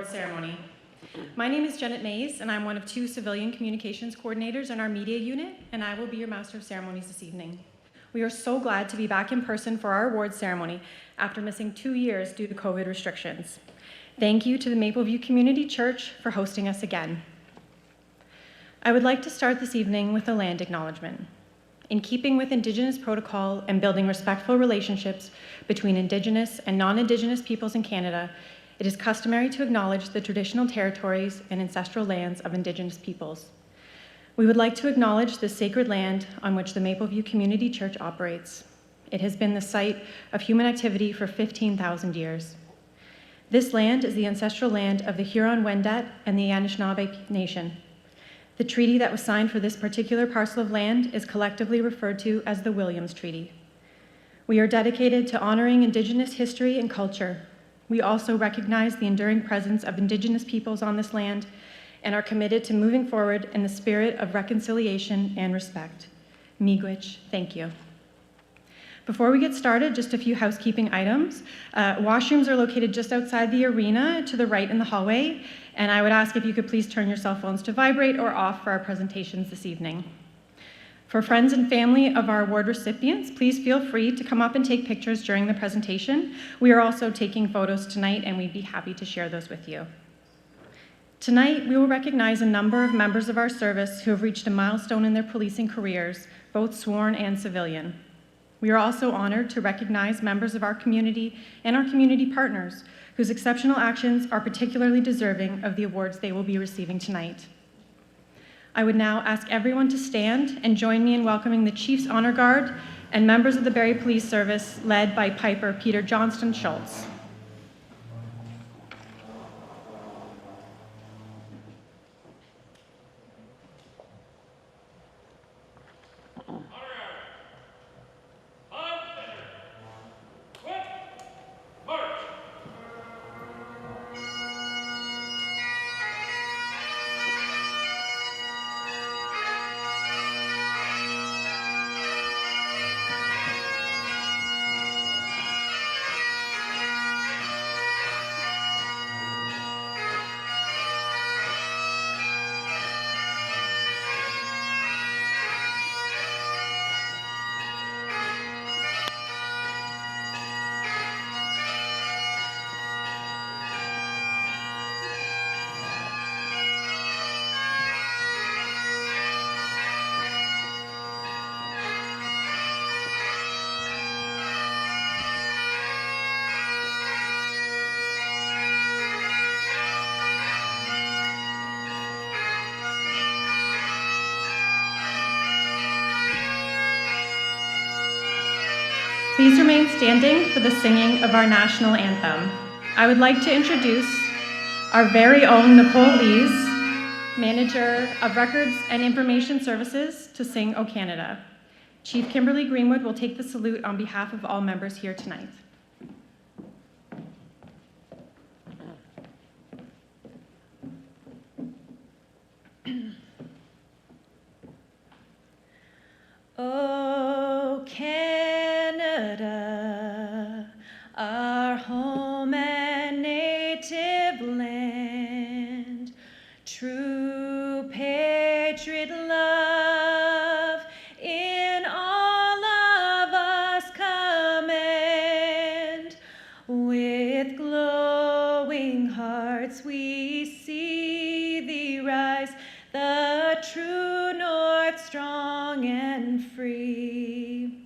ceremony. My name is Janet Mays, and I'm one of 2 civilian communications coordinators in our media unit, and I will be your Master of Ceremonies this evening. We are so glad to be back in person for our awards ceremony after missing 2 years due to COVID restrictions. Thank you to the Mapleview Community Church for hosting us again. I would like to start this evening with a land acknowledgement. In keeping with Indigenous protocol and building respectful relationships between Indigenous and non-Indigenous peoples in Canada, it is customary to acknowledge the traditional territories and ancestral lands of Indigenous peoples. We would like to acknowledge the sacred land on which the Mapleview Community Church operates. It has been the site of human activity for 15,000 years. This land is the ancestral land of the Huron-Wendat and the Anishinaabe Nation. The treaty that was signed for this particular parcel of land is collectively referred to as the Williams Treaty. We are dedicated to honoring Indigenous history and culture. We also recognize the enduring presence of Indigenous peoples on this land and are committed to moving forward in the spirit of reconciliation and respect. Miigwech, thank you. Before we get started, just a few housekeeping items. Washrooms are located just outside the arena to the right in the hallway, and I would ask if you could please turn your cell phones to vibrate or off for our presentations this evening. For friends and family of our award recipients, please feel free to come up and take pictures during the presentation. We are also taking photos tonight, and we'd be happy to share those with you. Tonight, we will recognize a number of members of our service who have reached a milestone in their policing careers, both sworn and civilian. We are also honored to recognize members of our community and our community partners whose exceptional actions are particularly deserving of the awards they will be receiving tonight. I would now ask everyone to stand and join me in welcoming the Chief's Honor Guard and members of the Barrie Police Service led by Piper Peter Johnston Schultz. Please remain standing for the singing of our national anthem. I would like to introduce our very own Nicole Lees, Manager of Records and Information Services, to sing O Canada. Chief Kimberly Greenwood will take the salute on behalf of all members here tonight. O Canada, our home and native land, true patriot love in all of us command. With glowing hearts we see thee rise, the true north strong and free.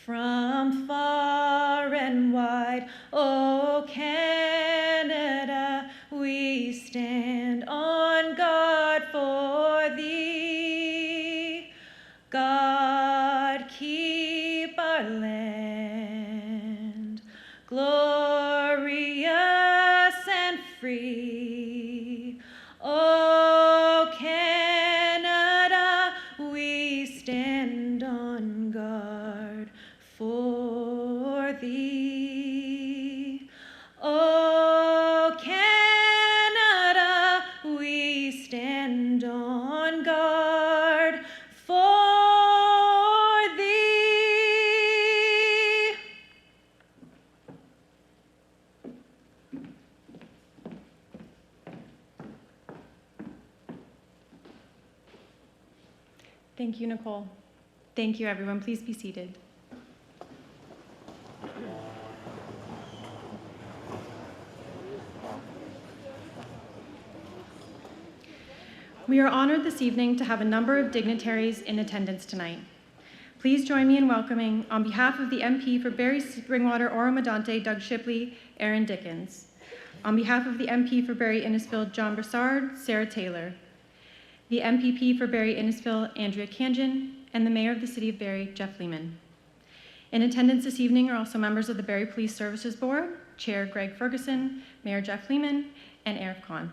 From far and wide, O Canada, we stand on guard for thee. God keep our land glorious and free. O Canada, we stand on guard for thee. O Canada, we stand on guard for thee. Thank you, Nicole. Thank you, everyone. Please be seated. We are honored this evening to have a number of dignitaries in attendance tonight. Please join me in welcoming, on behalf of the MP for Barrie Springwater Oro-Medonte, Doug Shipley, Aaron Dickens. On behalf of the MP for Barrie Innisfil, John Brassard, Sarah Taylor. The MPP for Barrie Innisfil, Andrea Kanjan, and the Mayor of the City of Barrie, Jeff Lehman. In attendance this evening are also members of the Barrie Police Services Board, Chair Greg Ferguson, Mayor Jeff Lehman, and Eric Kahn.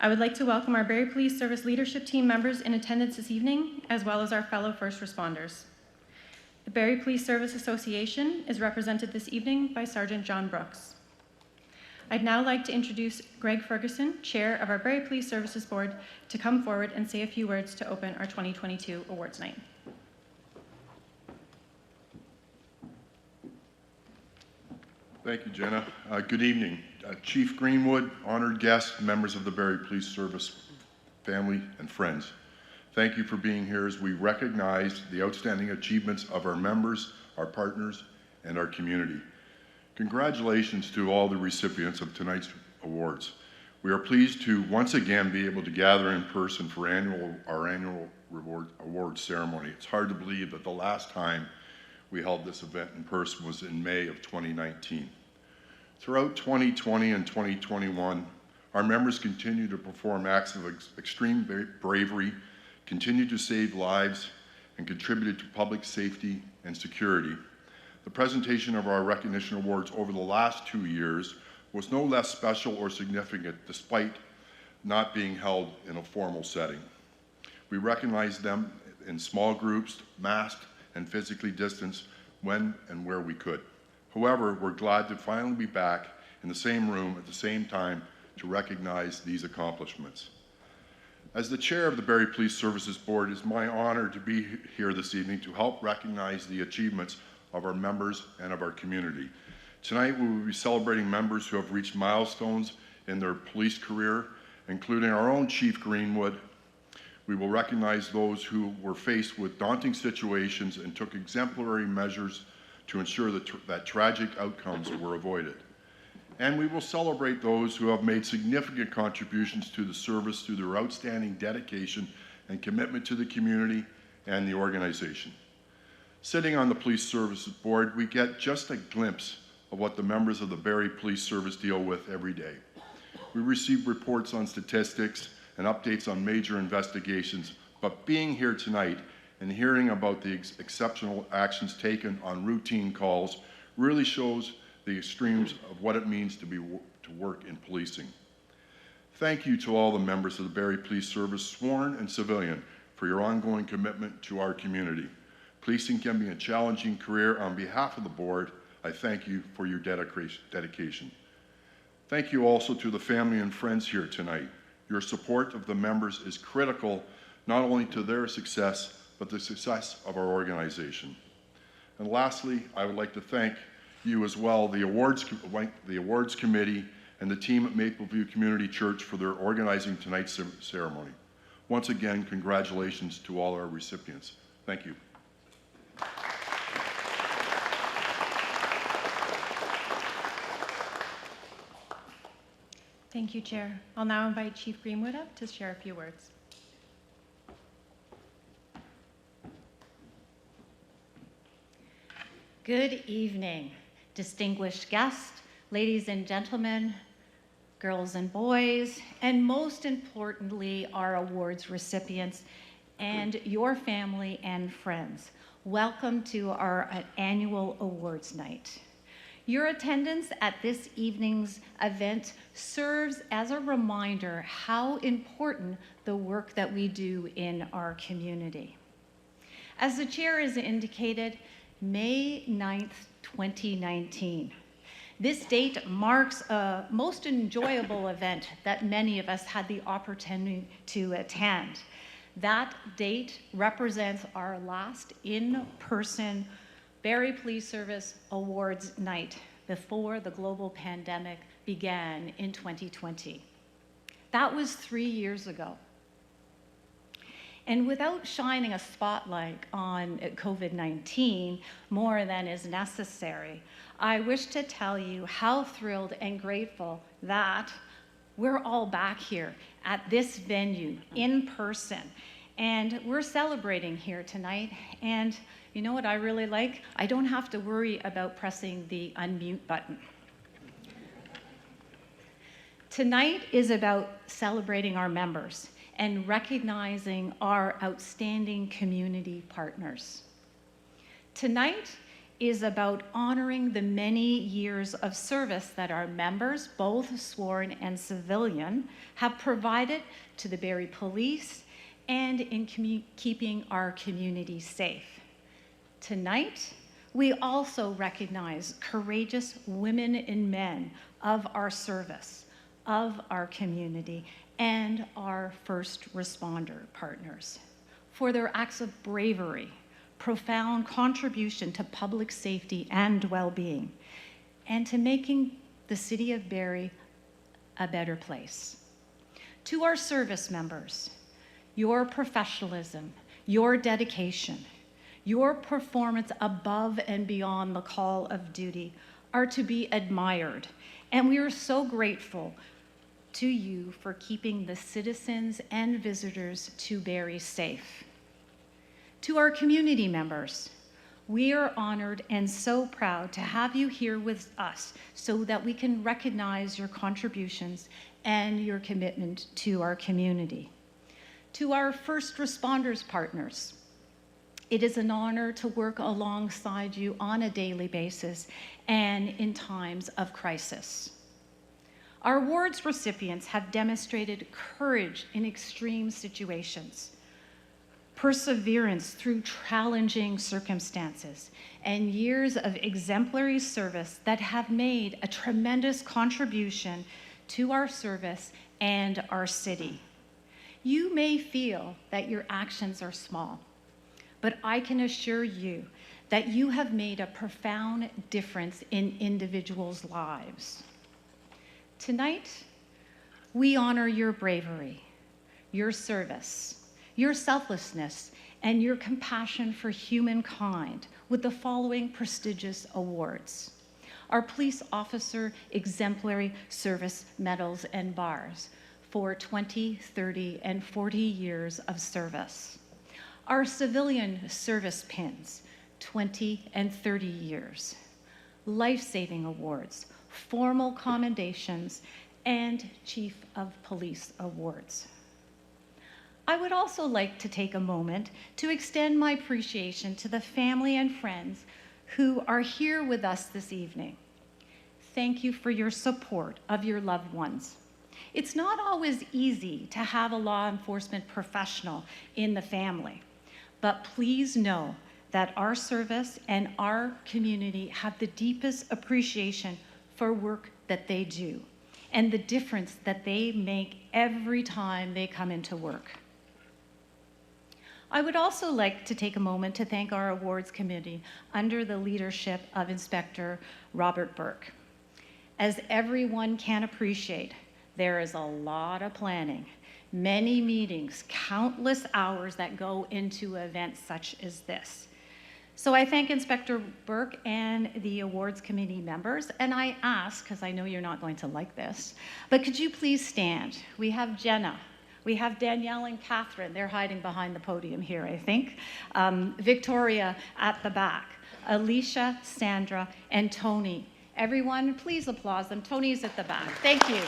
I would like to welcome our Barrie Police Service leadership team members in attendance this evening, as well as our fellow first responders. The Barrie Police Service Association is represented this evening by Sergeant John Brooks. I'd now like to introduce Greg Ferguson, Chair of our Barrie Police Services Board, to come forward and say a few words to open our 2022 Awards Night. Thank you, Jenna. Good evening. Chief Greenwood, honored guests, members of the Barrie Police Service family and friends. Thank you for being here as we recognize the outstanding achievements of our members, our partners, and our community. Congratulations to all the recipients of tonight's awards. We are pleased to once again be able to gather in person for our annual awards ceremony. It's hard to believe that the last time we held this event in person was in May of 2019. Throughout 2020 and 2021, our members continue to perform acts of extreme bravery, continue to save lives, and contributed to public safety and security. The presentation of our recognition awards over the last 2 years was no less special or significant despite not being held in a formal setting. We recognized them in small groups, masked and physically distanced when and where we could. However, we're glad to finally be back in the same room at the same time to recognize these accomplishments. As the chair of the Barrie Police Services Board, it is my honor to be here this evening to help recognize the achievements of our members and of our community. Tonight, we will be celebrating members who have reached milestones in their police career, including our own Chief Greenwood. We will recognize those who were faced with daunting situations and took exemplary measures to ensure that tragic outcomes were avoided. And we will celebrate those who have made significant contributions to the service through their outstanding dedication and commitment to the community and the organization. Sitting on the Police Services Board, we get just a glimpse of what the members of the Barrie Police Service deal with every day. We receive reports on statistics and updates on major investigations, but being here tonight and hearing about the exceptional actions taken on routine calls really shows the extremes of what it means to work in policing. Thank you to all the members of the Barrie Police Service, sworn and civilian, for your ongoing commitment to our community. Policing can be a challenging career. On behalf of the board, I thank you for your dedication. Thank you also to the family and friends here tonight. Your support of the members is critical not only to their success, but the success of our organization. And lastly, I would like to thank you as well, the awards committee and the team at Mapleview Community Church for their organizing tonight's ceremony. Once again, congratulations to all our recipients. Thank you. Thank you, Chair. I'll now invite Chief Greenwood up to share a few words. Good evening, distinguished guests, ladies and gentlemen, girls and boys, and most importantly, our awards recipients and your family and friends. Welcome to our annual awards night. Your attendance at this evening's event serves as a reminder how important the work that we do in our community. As the chair has indicated, May 9th, 2019. This date marks a most enjoyable event that many of us had the opportunity to attend. That date represents our last in-person Barrie Police Service Awards night before the global pandemic began in 2020. That was 3 years ago. And without shining a spotlight on COVID-19 more than is necessary, I wish to tell you how thrilled and grateful that we're all back here at this venue in person. And we're celebrating here tonight. And you know what I really like? I don't have to worry about pressing the unmute button. Tonight is about celebrating our members and recognizing our outstanding community partners. Tonight is about honoring the many years of service that our members, both sworn and civilian, have provided to the Barrie Police and in keeping our community safe. Tonight, we also recognize courageous women and men of our service, of our community, and our first responder partners for their acts of bravery, profound contribution to public safety and well-being, and to making the city of Barrie a better place. To our service members, your professionalism, your dedication, your performance above and beyond the call of duty are to be admired, and we are so grateful to you for keeping the citizens and visitors to Barrie safe. To our community members, we are honored and so proud to have you here with us so that we can recognize your contributions and your commitment to our community. To our first responders partners, it is an honor to work alongside you on a daily basis and in times of crisis. Our awards recipients have demonstrated courage in extreme situations, perseverance through challenging circumstances, and years of exemplary service that have made a tremendous contribution to our service and our city. You may feel that your actions are small, but I can assure you that you have made a profound difference in individuals' lives. Tonight, we honor your bravery, your service, your selflessness, and your compassion for humankind with the following prestigious awards. Our Police Officer Exemplary Service Medals and Bars for 20, 30, and 40 years of service. Our Civilian Service Pins, 20 and 30 years. Life-Saving Awards, Formal Commendations, and Chief of Police Awards. I would also like to take a moment to extend my appreciation to the family and friends who are here with us this evening. Thank you for your support of your loved ones. It's not always easy to have a law enforcement professional in the family, but please know that our service and our community have the deepest appreciation for work that they do and the difference that they make every time they come into work. I would also like to take a moment to thank our awards committee under the leadership of Inspector Robert Burke. As everyone can appreciate, there is a lot of planning, many meetings, countless hours that go into events such as this. So I thank Inspector Burke and the awards committee members, and I ask, because I know you're not going to like this, but could you please stand? We have Jenna, we have Danielle and Catherine, they're hiding behind the podium here, I think. Victoria at the back, Alicia, Sandra, and Tony. Everyone, please applaud them. Tony's at the back. Thank you.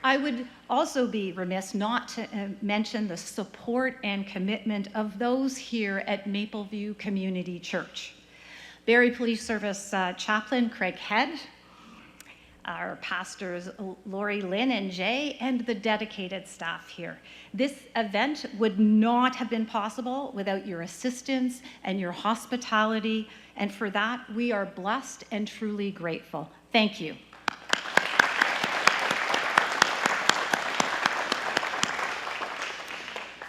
I would also be remiss not to mention the support and commitment of those here at Mapleview Community Church. Barrie Police Service Chaplain Craig Head, our pastors Lori, Lynn, and Jay, and the dedicated staff here. This event would not have been possible without your assistance and your hospitality, and for that, we are blessed and truly grateful. Thank you.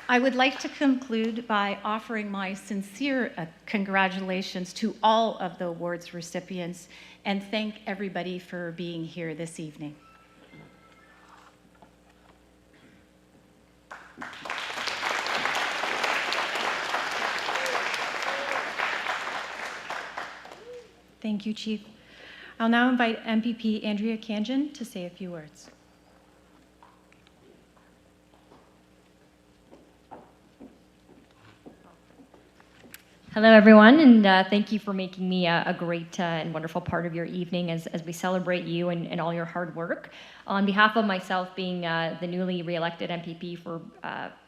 I would like to conclude by offering my sincere congratulations to all of the awards recipients and thank everybody for being here this evening. Thank you, Chief. I'll now invite MPP Andrea Kanjan to say a few words. Hello, everyone, and thank you for making me a great and wonderful part of your evening as we celebrate you and all your hard work. On behalf of myself, being the newly re-elected MPP for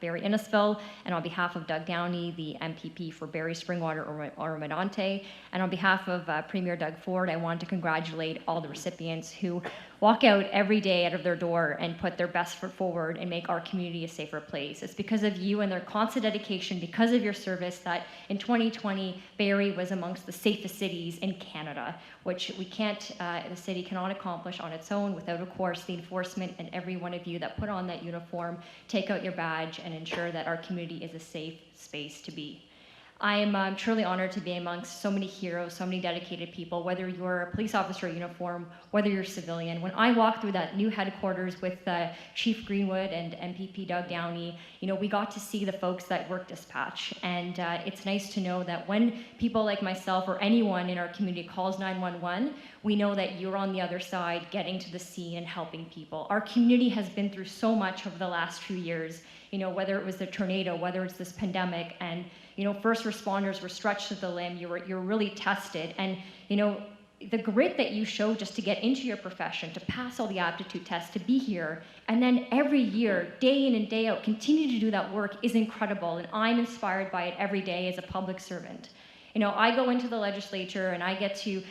Barrie Innisfil, and on behalf of Doug Downey, the MPP for Barrie Springwater Oromonte, and on behalf of Premier Doug Ford, I want to congratulate all the recipients who walk out every day out of their door and put their best foot forward and make our community a safer place. It's because of you and their constant dedication, because of your service, that in 2020, Barrie was amongst the safest cities in Canada, which the city cannot accomplish on its own without, of course, the enforcement and every one of you that put on that uniform, take out your badge, and ensure that our community is a safe space to be. I am truly honored to be amongst so many heroes, so many dedicated people, whether you're a police officer in uniform, whether you're a civilian. When I walked through that new headquarters with Chief Greenwood and MPP Doug Downey, we got to see the folks that work dispatch. And it's nice to know that when people like myself or anyone in our community calls 911, we know that you're on the other side getting to the scene and helping people. Our community has been through so much over the last few years, whether it was the tornado, whether it's this pandemic, and first responders were stretched to the limb. You're really tested, and the grit that you show just to get into your profession, to pass all the aptitude tests, to be here, and then every year, day in and day out, continue to do that work is incredible, and I'm inspired by it every day as a public servant. I go into the legislature and I get to,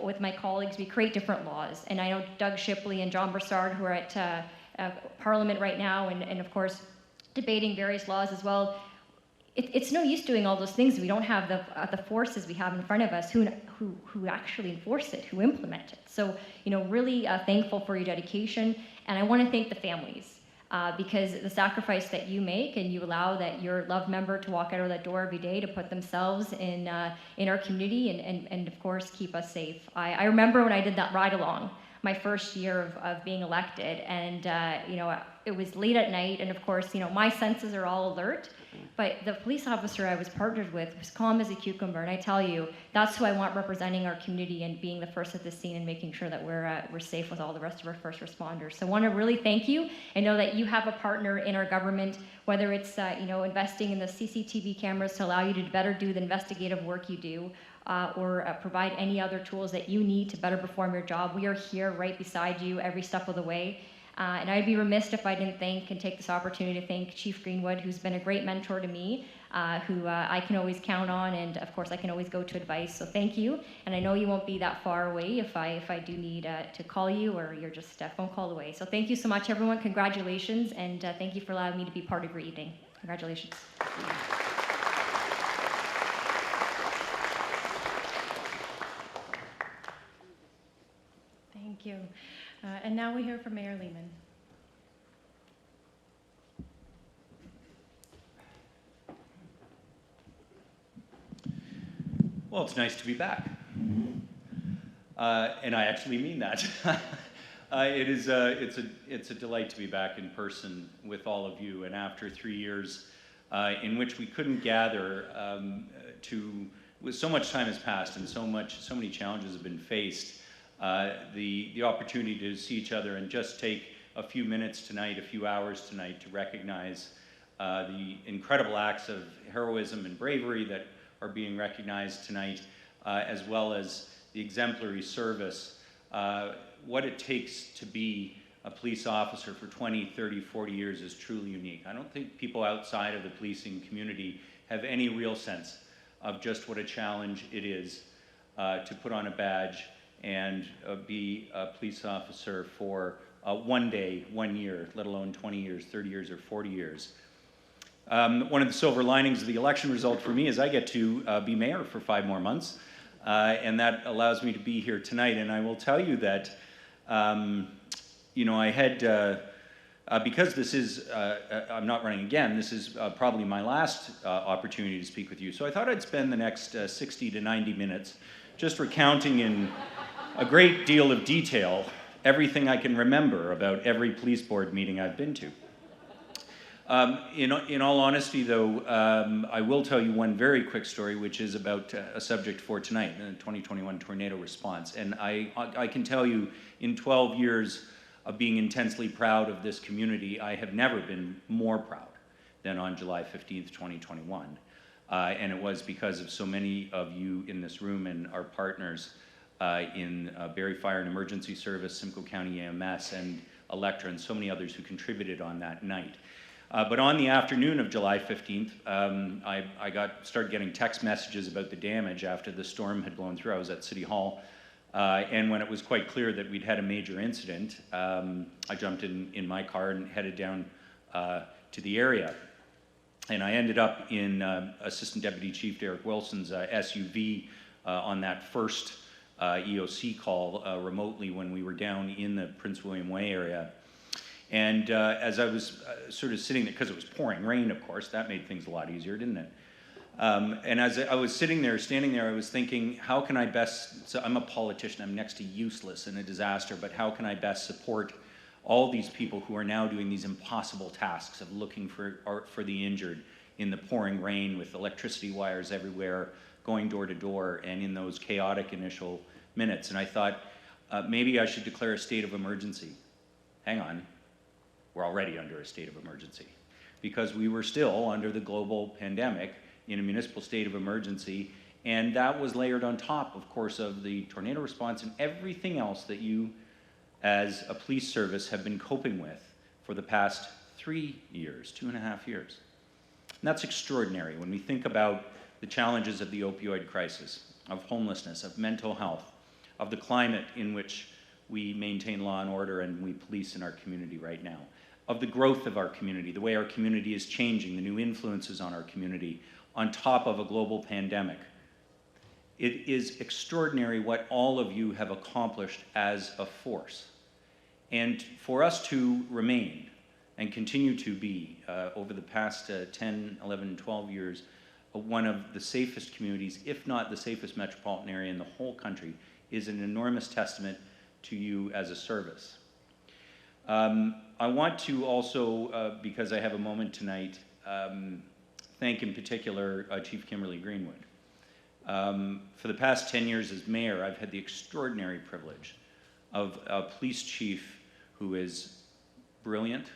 with my colleagues, we create different laws, and I know Doug Shipley and John Broussard, who are at Parliament right now, and of course debating various laws as well. It's no use doing all those things if we don't have the forces we have in front of us who actually enforce it, who implement it. So, really thankful for your dedication, and I want to thank the families because the sacrifice that you make and you allow that your loved member to walk out of that door every day to put themselves in our community and of course keep us safe. I remember when I did that ride along my first year of being elected, and it was late at night, and of course my senses are all alert. But the police officer I was partnered with was calm as a cucumber, and I tell you, that's who I want representing our community and being the first at the scene and making sure that we're safe with all the rest of our first responders. So I want to really thank you and know that you have a partner in our government, whether it's investing in the CCTV cameras to allow you to better do the investigative work you do, or provide any other tools that you need to better perform your job. We are here right beside you every step of the way. And I'd be remiss if I didn't thank and take this opportunity to thank Chief Greenwood, who's been a great mentor to me, who I can always count on, and of course I can always go to advice. So thank you, and I know you won't be that far away if I do need to call you, or you're just a phone call away. So thank you so much, everyone. Congratulations, and thank you for allowing me to be part of your evening. Congratulations. Thank you. And now we hear from Mayor Lehman. Well, it's nice to be back. And I actually mean that. It's a delight to be back in person with all of you. And after 3 years in which we couldn't gather, with so much time has passed and so many challenges have been faced, the opportunity to see each other and just take a few minutes tonight, a few hours tonight to recognize the incredible acts of heroism and bravery that are being recognized tonight, as well as the exemplary service. What it takes to be a police officer for 20, 30, 40 years is truly unique. I don't think people outside of the policing community have any real sense of just what a challenge it is to put on a badge and be a police officer for 1 day, 1 year, let alone 20 years, 30 years, or 40 years. One of the silver linings of the election result for me is I get to be mayor for 5 more months, and that allows me to be here tonight. And I will tell you that, I had Because this is, I'm not running again, this is probably my last opportunity to speak with you. So I thought I'd spend the next 60 to 90 minutes just recounting in a great deal of detail everything I can remember about every police board meeting I've been to. In all honesty, though, I will tell you one very quick story, which is about a subject for tonight, the 2021 tornado response. And I can tell you, in 12 years of being intensely proud of this community, I have never been more proud than on July 15th, 2021. And it was because of so many of you in this room and our partners in Barrie Fire and Emergency Service, Simcoe County EMS, and Electra, and so many others who contributed on that night. But on the afternoon of July 15th, I started getting text messages about the damage after the storm had blown through. I was at City Hall, and when it was quite clear that we'd had a major incident, I jumped in my car and headed down to the area. And I ended up in Assistant Deputy Chief Derek Wilson's SUV on that first EOC call remotely when we were down in the Prince William Way area. And as I was sort of sitting there, because it was pouring rain, of course, that made things a lot easier, didn't it? And as I was standing there, I was thinking, how can I best, so I'm a politician, I'm next to useless in a disaster, but how can I best support all these people who are now doing these impossible tasks of looking for the injured in the pouring rain with electricity wires everywhere, going door to door, and in those chaotic initial minutes. And I thought, maybe I should declare a state of emergency. Hang on, we're already under a state of emergency, because we were still under the global pandemic in a municipal state of emergency, and that was layered on top, of course, of the tornado response and everything else that you as a police service have been coping with for the past 3 years, 2.5 years. And that's extraordinary when we think about the challenges of the opioid crisis, of homelessness, of mental health, of the climate in which we maintain law and order and we police in our community right now, of the growth of our community, the way our community is changing, the new influences on our community, on top of a global pandemic. It is extraordinary what all of you have accomplished as a force. And for us to remain and continue to be, over the past 10, 11, 12 years, one of the safest communities, if not the safest metropolitan area in the whole country, is an enormous testament to you as a service. I want to also, because I have a moment tonight, thank in particular Chief Kimberly Greenwood. For the past 10 years as mayor, I've had the extraordinary privilege of a police chief who is brilliant,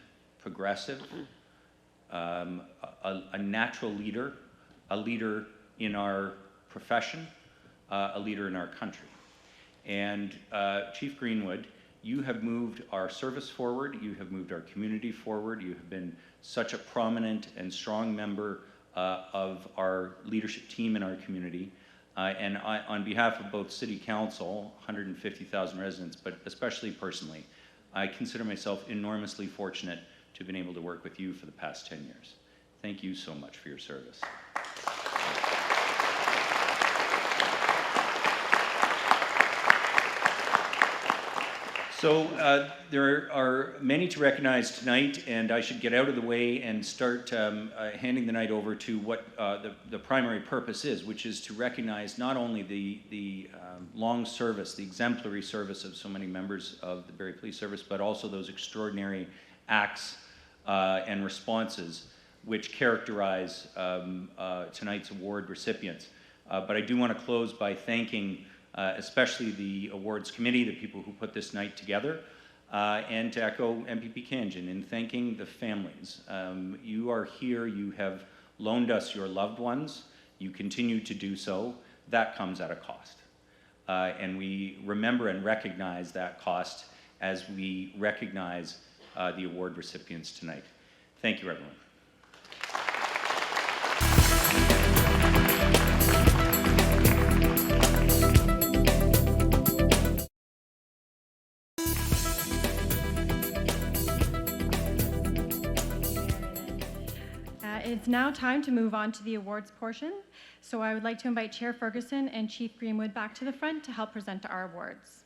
progressive, a natural leader, a leader in our profession, a leader in our country. And Chief Greenwood, you have moved our service forward, you have moved our community forward, you have been such a prominent and strong member of our leadership team in our community. And on behalf of both City Council, 150,000 residents, but especially personally, I consider myself enormously fortunate to have been able to work with you for the past 10 years. Thank you so much for your service. So there are many to recognize tonight, and I should get out of the way and start handing the night over to what the primary purpose is, which is to recognize not only the long service, the exemplary service of so many members of the Barrie Police Service, but also those extraordinary acts and responses which characterize tonight's award recipients. But I do want to close by thanking especially the awards committee, the people who put this night together, and to echo MPP Kanjan in thanking the families. You are here, you have loaned us your loved ones, you continue to do so. That comes at a cost. And we remember and recognize that cost as we recognize the award recipients tonight. Thank you, everyone. It's now time to move on to the awards portion. So I would like to invite Chair Ferguson and Chief Greenwood back to the front to help present our awards.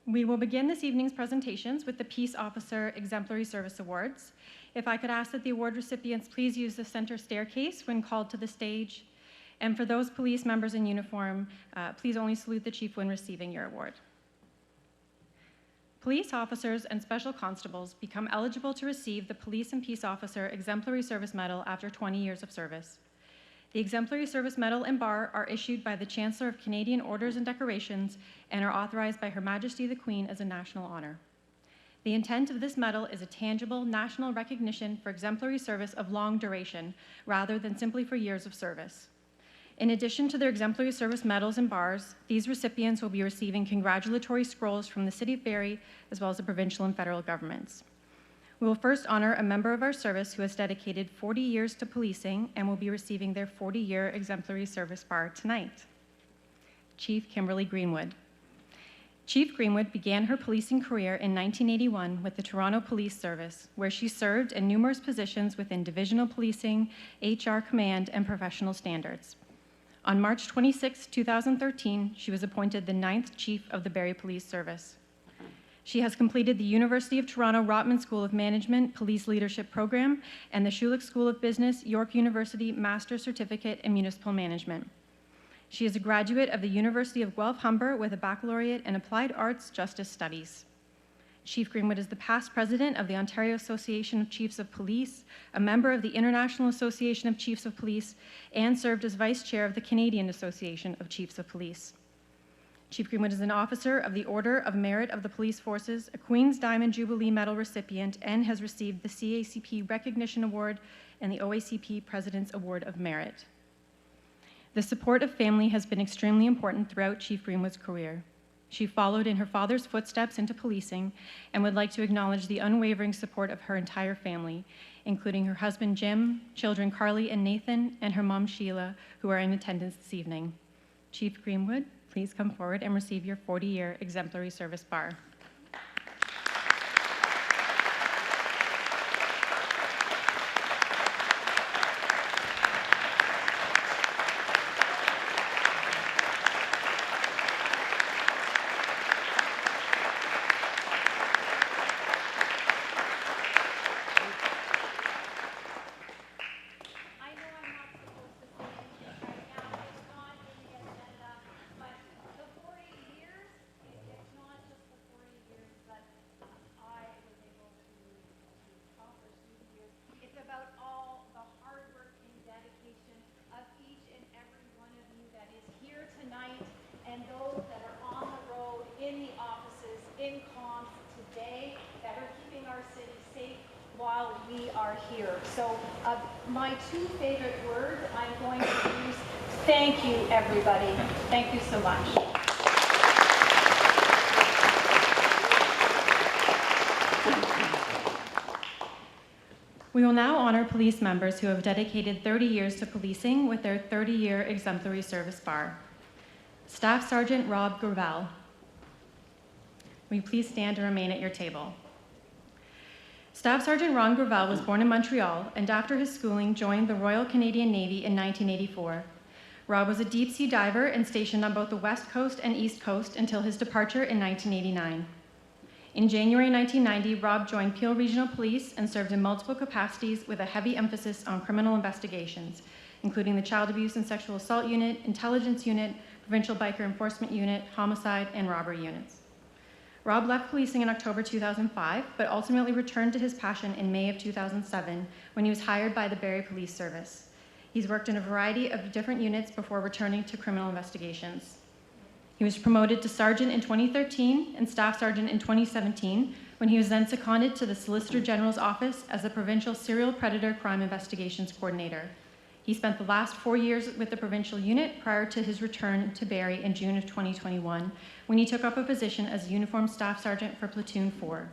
We will begin this evening's presentations with the Peace Officer Exemplary Service Awards. If I could ask that the award recipients please use the center staircase when called to the stage. And for those police members in uniform, please only salute the chief when receiving your award. Police officers and special constables become eligible to receive the Police and Peace Officer Exemplary Service Medal after 20 years of service. The Exemplary Service Medal and Bar are issued by the Chancellor of Canadian Orders and Decorations and are authorized by Her Majesty the Queen as a national honor. The intent of this medal is a tangible national recognition for exemplary service of long duration, rather than simply for years of service. In addition to their exemplary service medals and bars, these recipients will be receiving congratulatory scrolls from the City of Barrie, as well as the provincial and federal governments. We will first honor a member of our service who has dedicated 40 years to policing and will be receiving their 40-year exemplary service bar tonight. Chief Kimberly Greenwood. Chief Greenwood began her policing career in 1981 with the Toronto Police Service, where she served in numerous positions within divisional policing, HR command, and professional standards. On March 26, 2013, she was appointed the 9th Chief of the Barrie Police Service. She has completed the University of Toronto Rotman School of Management Police Leadership Program and the Schulich School of Business, York University Master's Certificate in Municipal Management. She is a graduate of the University of Guelph-Humber with a baccalaureate in Applied Arts Justice Studies. Chief Greenwood is the past president of the Ontario Association of Chiefs of Police, a member of the International Association of Chiefs of Police, and served as vice chair of the Canadian Association of Chiefs of Police. Chief Greenwood is an officer of the Order of Merit of the Police Forces, a Queen's Diamond Jubilee Medal recipient, and has received the CACP Recognition Award and the OACP President's Award of Merit. The support of family has been extremely important throughout Chief Greenwood's career. She followed in her father's footsteps into policing and would like to acknowledge the unwavering support of her entire family, including her husband Jim, children Carly and Nathan, and her mom Sheila, who are in attendance this evening. Chief Greenwood, please come forward and receive your 40-year exemplary service bar. And those that are on the road, in the offices, in comms today, that are keeping our city safe while we are here. So my two favorite words I'm going to use, thank you, everybody. Thank you so much. We will now honor police members who have dedicated 30 years to policing with their 30-year exemplary service bar. Staff Sergeant Rob Gravel. Will you please stand and remain at your table? Staff Sergeant Ron Gravel was born in Montreal and after his schooling joined the Royal Canadian Navy in 1984. Rob was a deep-sea diver and stationed on both the West Coast and East Coast until his departure in 1989. In January 1990, Rob joined Peel Regional Police and served in multiple capacities with a heavy emphasis on criminal investigations, including the Child Abuse and Sexual Assault Unit, Intelligence Unit, Provincial Biker Enforcement Unit, Homicide, and Robbery Units. Rob left policing in October 2005, but ultimately returned to his passion in May of 2007 when he was hired by the Barrie Police Service. He's worked in a variety of different units before returning to criminal investigations. He was promoted to sergeant in 2013 and staff sergeant in 2017, when he was then seconded to the Solicitor General's office as the Provincial Serial Predator Crime Investigations Coordinator. He spent the last 4 years with the provincial unit prior to his return to Barrie in June of 2021, when he took up a position as Uniformed Staff Sergeant for Platoon 4.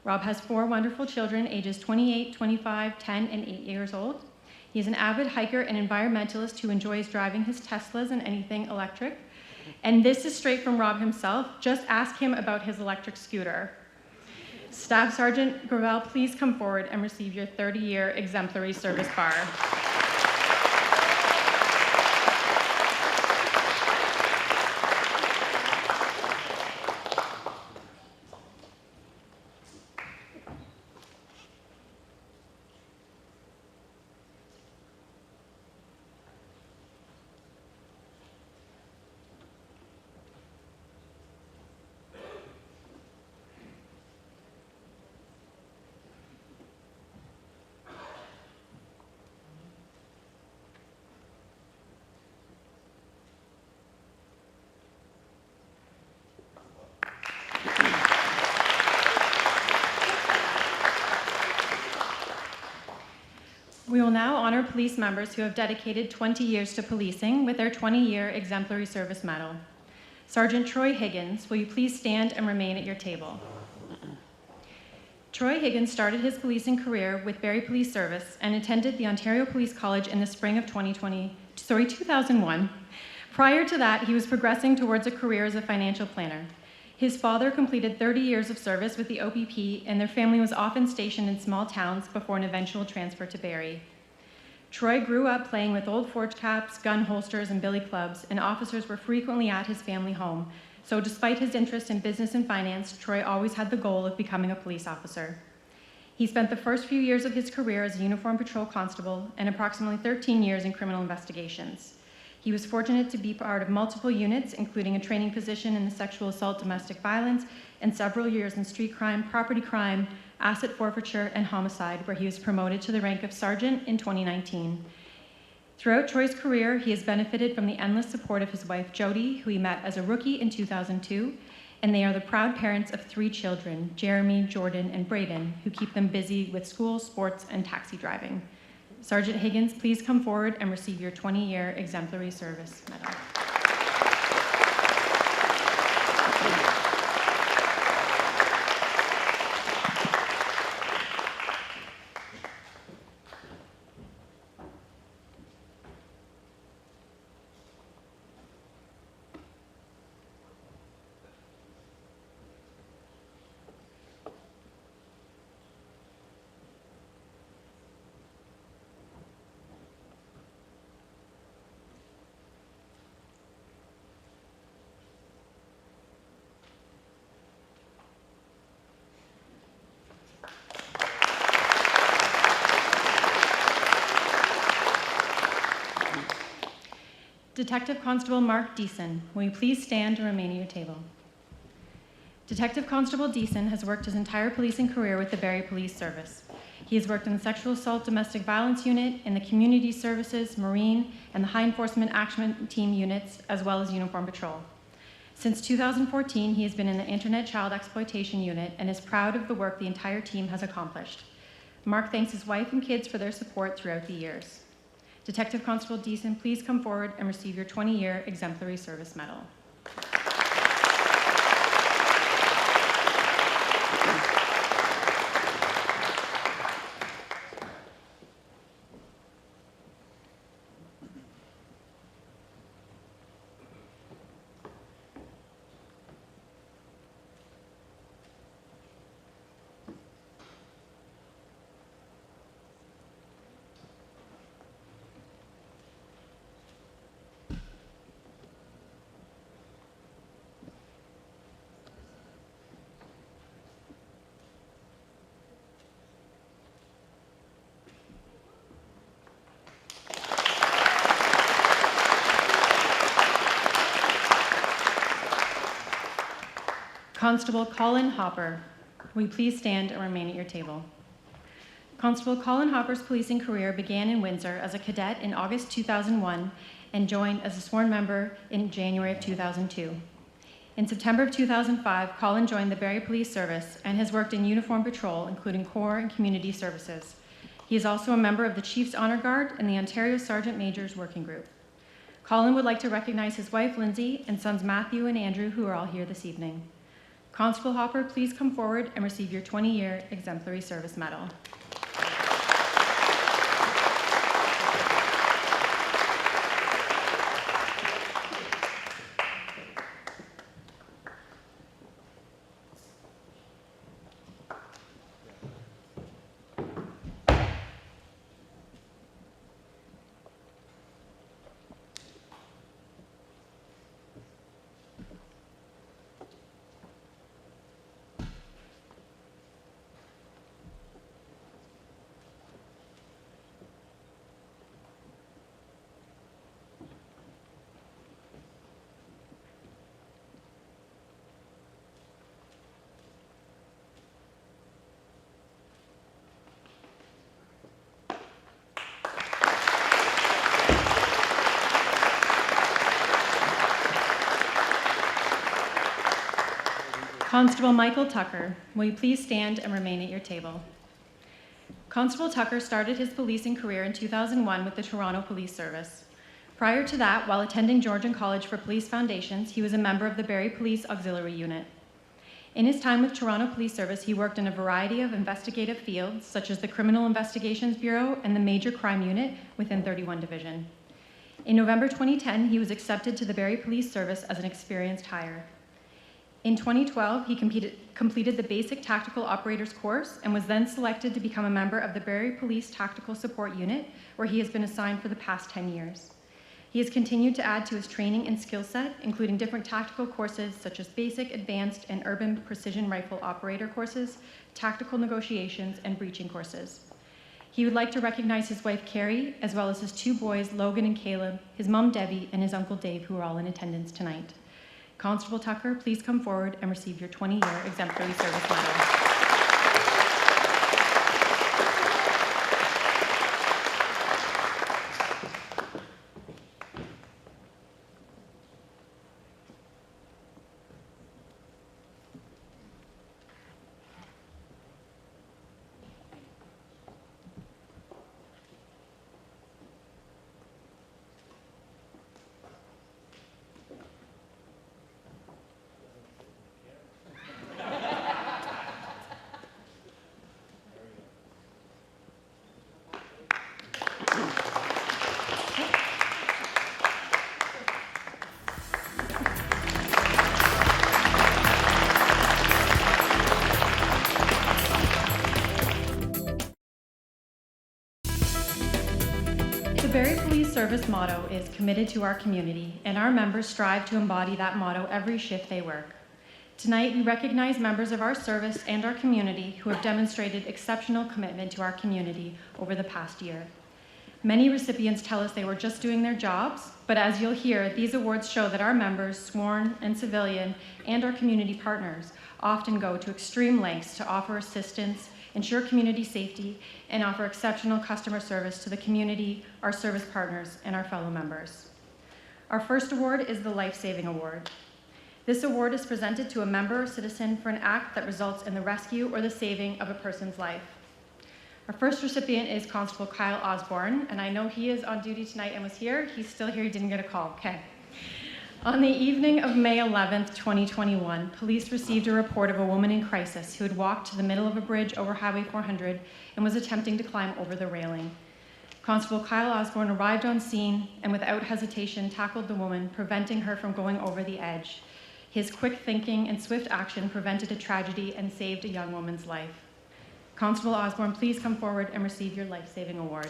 Rob has 4 wonderful children, ages 28, 25, 10, and 8 years old. He is an avid hiker and environmentalist who enjoys driving his Teslas and anything electric. And this is straight from Rob himself. Just ask him about his electric scooter. Staff Sergeant Gravel, please come forward and receive your 30-year exemplary service bar. We will now honor police members who have dedicated 20 years to policing with their 20-year Exemplary Service Medal. Sergeant Troy Higgins, will you please stand and remain at your table? Troy Higgins started his policing career with Barrie Police Service and attended the Ontario Police College in the spring of 2001. Prior to that, he was progressing towards a career as a financial planner. His father completed 30 years of service with the OPP, and their family was often stationed in small towns before an eventual transfer to Barrie. Troy grew up playing with old forge caps, gun holsters, and billy clubs, and officers were frequently at his family home. So despite his interest in business and finance, Troy always had the goal of becoming a police officer. He spent the first few years of his career as a uniformed patrol constable and approximately 13 years in criminal investigations. He was fortunate to be part of multiple units, including a training position in the sexual assault, domestic violence, and several years in street crime, property crime, asset forfeiture, and homicide, where he was promoted to the rank of sergeant in 2019. Throughout Troy's career, he has benefited from the endless support of his wife, Jody, who he met as a rookie in 2002, and they are the proud parents of 3 children, Jeremy, Jordan, and Brayden, who keep them busy with school, sports, and taxi driving. Sergeant Higgins, please come forward and receive your 20-year Exemplary Service Medal. Detective Constable Mark Deason, will you please stand and remain at your table? Detective Constable Deason has worked his entire policing career with the Barrie Police Service. He has worked in the Sexual Assault Domestic Violence Unit, in the Community Services, Marine, and the High Enforcement Action Team units, as well as Uniform Patrol. Since 2014, he has been in the Internet Child Exploitation Unit and is proud of the work the entire team has accomplished. Mark thanks his wife and kids for their support throughout the years. Detective Constable Deason, please come forward and receive your 20-year Exemplary Service Medal. Constable Colin Hopper, will you please stand and remain at your table? Constable Colin Hopper's policing career began in Windsor as a cadet in August 2001 and joined as a sworn member in January of 2002. In September of 2005, Colin joined the Barrie Police Service and has worked in uniform patrol, including Corps and Community Services. He is also a member of the Chief's Honor Guard and the Ontario Sergeant Major's Working Group. Colin would like to recognize his wife, Lindsay, and sons Matthew and Andrew, who are all here this evening. Constable Hopper, please come forward and receive your 20-year Exemplary Service Medal. Constable Michael Tucker, will you please stand and remain at your table? Constable Tucker started his policing career in 2001 with the Toronto Police Service. Prior to that, while attending Georgian College for Police Foundations, he was a member of the Barrie Police Auxiliary Unit. In his time with Toronto Police Service, he worked in a variety of investigative fields, such as the Criminal Investigations Bureau and the Major Crime Unit within 31 Division. In November 2010, he was accepted to the Barrie Police Service as an experienced hire. In 2012, he completed the Basic Tactical Operators course and was then selected to become a member of the Barrie Police Tactical Support Unit, where he has been assigned for the past 10 years. He has continued to add to his training and skill set, including different tactical courses such as basic, advanced, and urban precision rifle operator courses, tactical negotiations, and breaching courses. He would like to recognize his wife, Carrie, as well as his 2 boys, Logan and Caleb, his mom, Debbie, and his uncle, Dave, who are all in attendance tonight. Constable Tucker, please come forward and receive your 20-year Exemplary Service Medal. The Barrie Police Service motto is committed to our community, and our members strive to embody that motto every shift they work. Tonight, we recognize members of our service and our community who have demonstrated exceptional commitment to our community over the past year. Many recipients tell us they were just doing their jobs, but as you'll hear, these awards show that our members, sworn and civilian, and our community partners often go to extreme lengths to offer assistance, ensure community safety, and offer exceptional customer service to the community, our service partners, and our fellow members. Our first award is the Life Saving Award. This award is presented to a member or citizen for an act that results in the rescue or the saving of a person's life. Our first recipient is Constable Kyle Osborne, and I know he is on duty tonight and was here. He's still here, he didn't get a call, okay. On the evening of May 11th, 2021, police received a report of a woman in crisis who had walked to the middle of a bridge over Highway 400 and was attempting to climb over the railing. Constable Kyle Osborne arrived on scene and without hesitation tackled the woman, preventing her from going over the edge. His quick thinking and swift action prevented a tragedy and saved a young woman's life. Constable Osborne, please come forward and receive your life-saving award.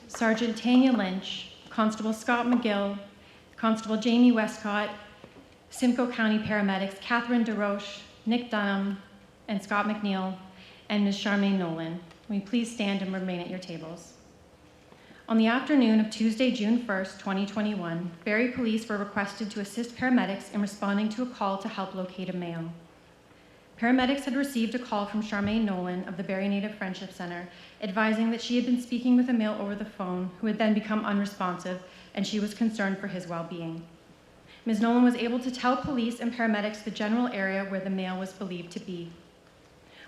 Sergeant Tanya Lynch, Constable Scott McGill, Constable Jamie Westcott, Simcoe County Paramedics Catherine DeRoche, Nick Dunham, and Scott McNeil, and Ms. Charmaine Nolan. Will you please stand and remain at your tables? On the afternoon of Tuesday, June 1st, 2021, Barrie Police were requested to assist paramedics in responding to a call to help locate a male. Paramedics had received a call from Charmaine Nolan of the Barrie Native Friendship Center advising that she had been speaking with a male over the phone who had then become unresponsive, and she was concerned for his well-being. Ms. Nolan was able to tell police and paramedics the general area where the male was believed to be.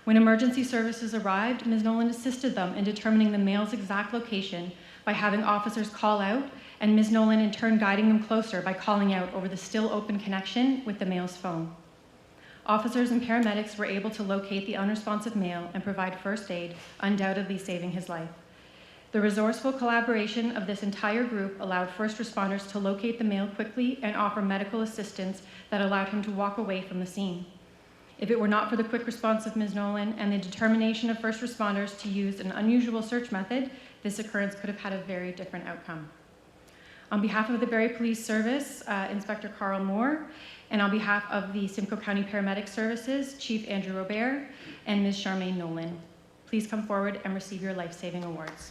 When emergency services arrived, Ms. Nolan assisted them in determining the male's exact location by having officers call out, and Ms. Nolan in turn guiding them closer by calling out over the still open connection with the male's phone. Officers and paramedics were able to locate the unresponsive male and provide first aid, undoubtedly saving his life. The resourceful collaboration of this entire group allowed first responders to locate the male quickly and offer medical assistance that allowed him to walk away from the scene. If it were not for the quick response of Ms. Nolan and the determination of first responders to use an unusual search method, this occurrence could have had a very different outcome. On behalf of the Barrie Police Service, Inspector Carl Moore, and on behalf of the Simcoe County Paramedic Services, Chief Andrew Robert, and Ms. Charmaine Nolan, please come forward and receive your life-saving awards.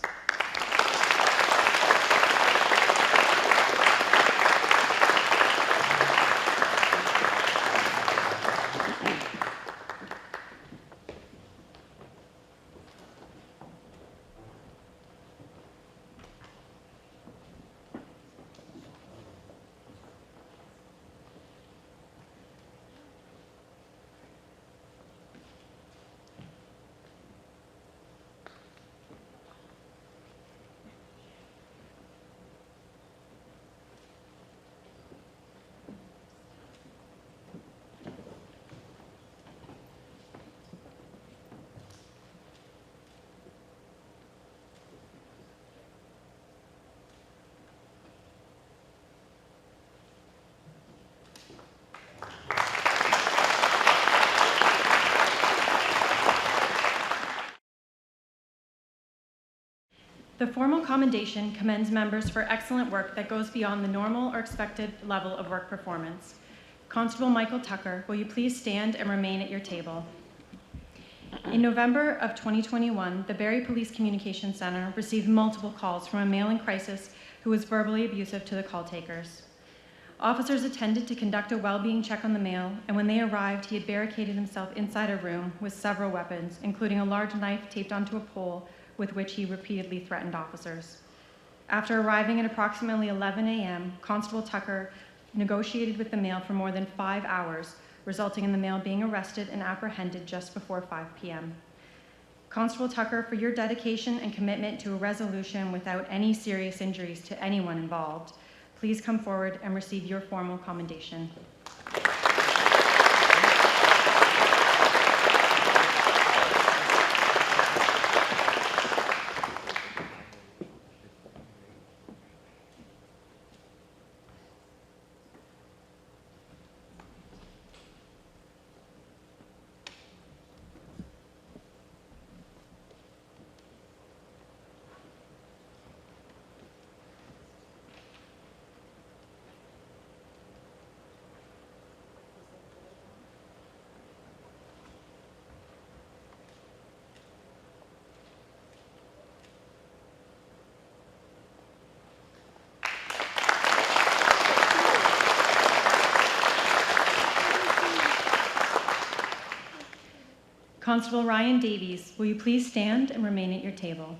The formal commendation commends members for excellent work that goes beyond the normal or expected level of work performance. Constable Michael Tucker, will you please stand and remain at your table? In November of 2021, the Barrie Police Communications Center received multiple calls from a male in crisis who was verbally abusive to the call takers. Officers attended to conduct a well-being check on the male, and when they arrived, he had barricaded himself inside a room with several weapons, including a large knife taped onto a pole with which he repeatedly threatened officers. After arriving at approximately 11 a.m., Constable Tucker negotiated with the male for more than 5 hours, resulting in the male being arrested and apprehended just before 5 p.m. Constable Tucker, for your dedication and commitment to a resolution without any serious injuries to anyone involved, please come forward and receive your formal commendation. Constable Ryan Davies, will you please stand and remain at your table?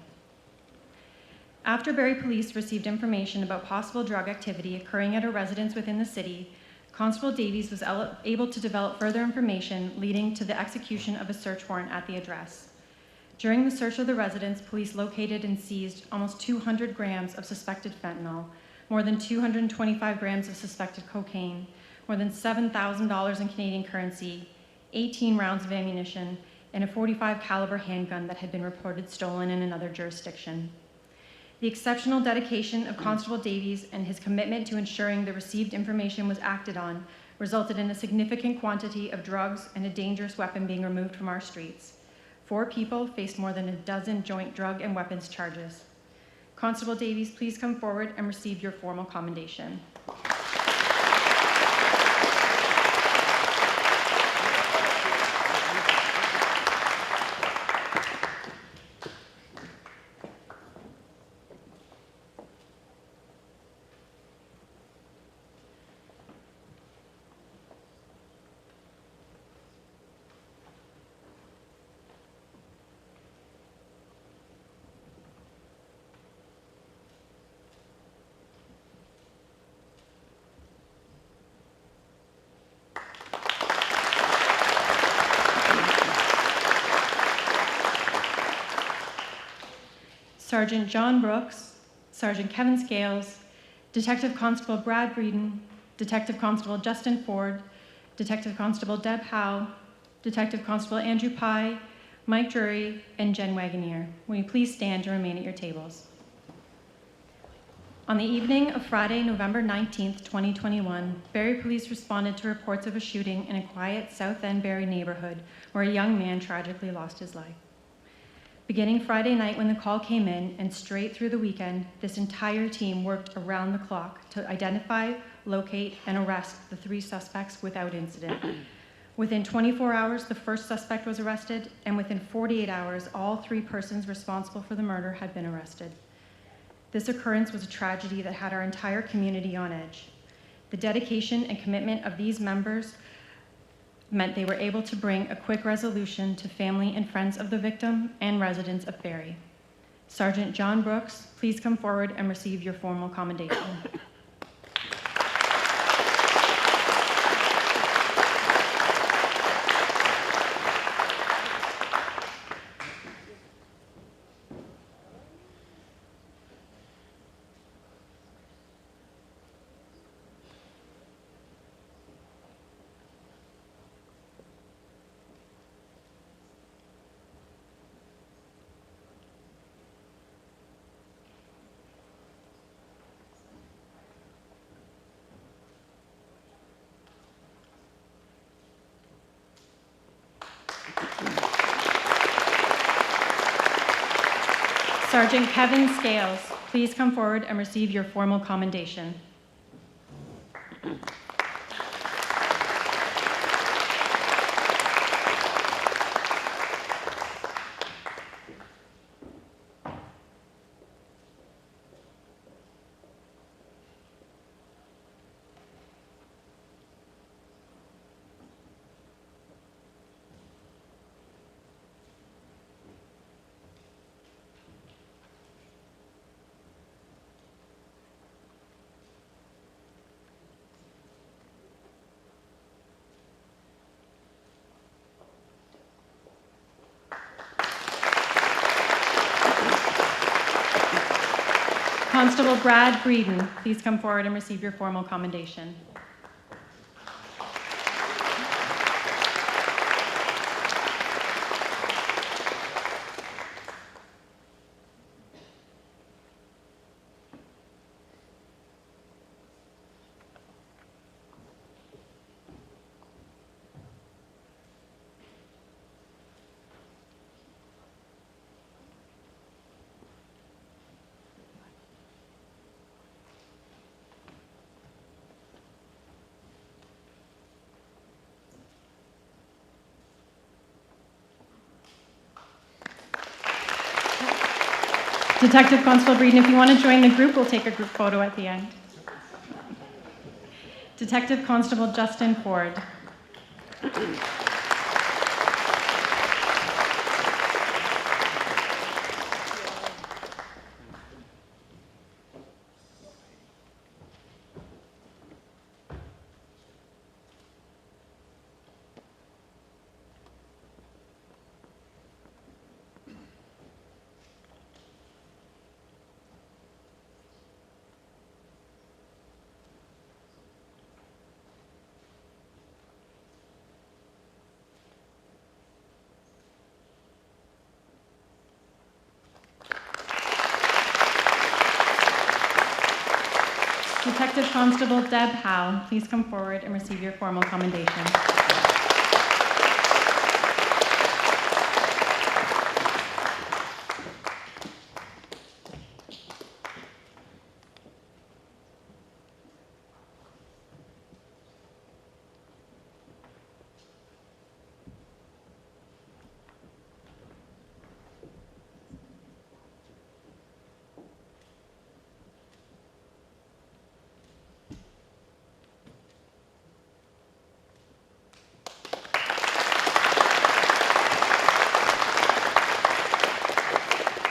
After Barrie Police received information about possible drug activity occurring at a residence within the city, Constable Davies was able to develop further information leading to the execution of a search warrant at the address. During the search of the residence, police located and seized almost 200 grams of suspected fentanyl, more than 225 grams of suspected cocaine, more than $7,000 in Canadian currency, 18 rounds of ammunition, and a .45 caliber handgun that had been reported stolen in another jurisdiction. The exceptional dedication of Constable Davies and his commitment to ensuring the received information was acted on resulted in a significant quantity of drugs and a dangerous weapon being removed from our streets. 4 people faced more than a dozen joint drug and weapons charges. Constable Davies, please come forward and receive your formal commendation. Sergeant John Brooks, Sergeant Kevin Scales, Detective Constable Brad Breeden, Detective Constable Justin Ford, Detective Constable Deb Howe, Detective Constable Andrew Pye, Mike Drury, and Jen Wagoneer. Will you please stand and remain at your tables? On the evening of Friday, November 19th, 2021, Barrie Police responded to reports of a shooting in a quiet South End Barrie neighborhood where a young man tragically lost his life. Beginning Friday night when the call came in and straight through the weekend, this entire team worked around the clock to identify, locate, and arrest the 3 suspects without incident. Within 24 hours, the first suspect was arrested, and within 48 hours, all 3 persons responsible for the murder had been arrested. This occurrence was a tragedy that had our entire community on edge. The dedication and commitment of these members meant they were able to bring a quick resolution to family and friends of the victim and residents of Barrie. Sergeant John Brooks, please come forward and receive your formal commendation. Sergeant Kevin Scales, please come forward and receive your formal commendation. Constable Brad Breeden, please come forward and receive your formal commendation. Detective Constable Breeden, if you want to join the group, we'll take a group photo at the end. Detective Constable Justin Ford. Detective Constable Deb Howe, please come forward and receive your formal commendation.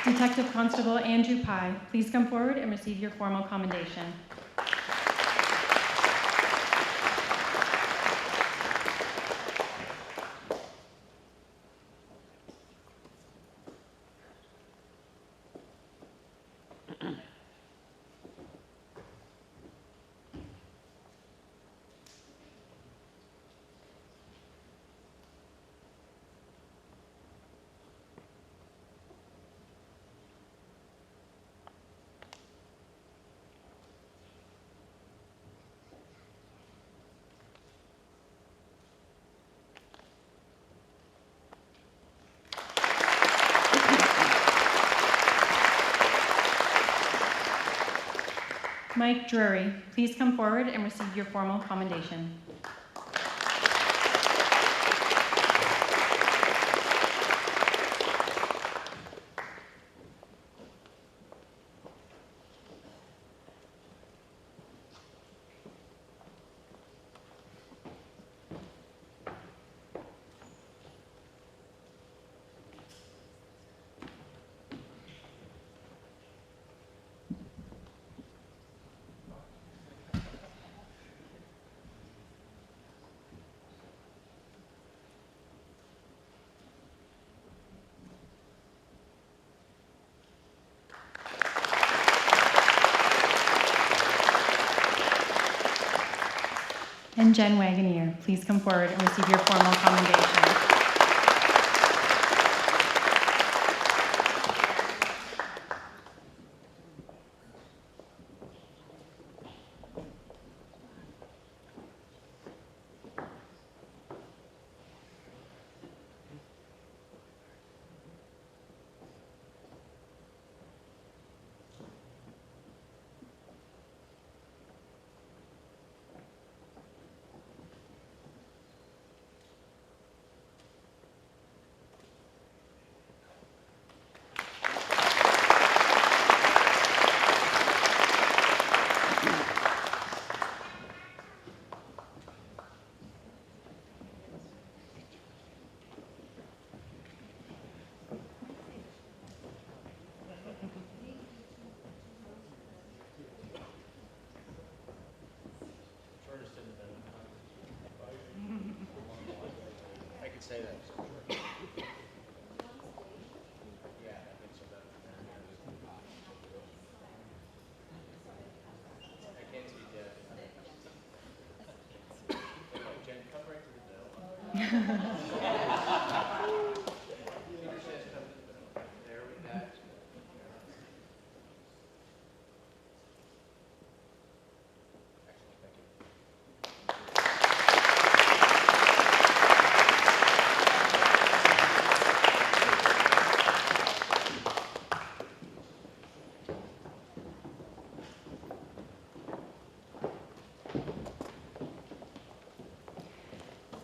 Detective Constable Andrew Pye, please come forward and receive your formal commendation. Mike Drury, please come forward and receive your formal commendation. And Jen Wagoneer, please come forward and receive your formal commendation. Say that. I can't see Jeff. Jen, come right to the middle. There we go. Excellent, thank you.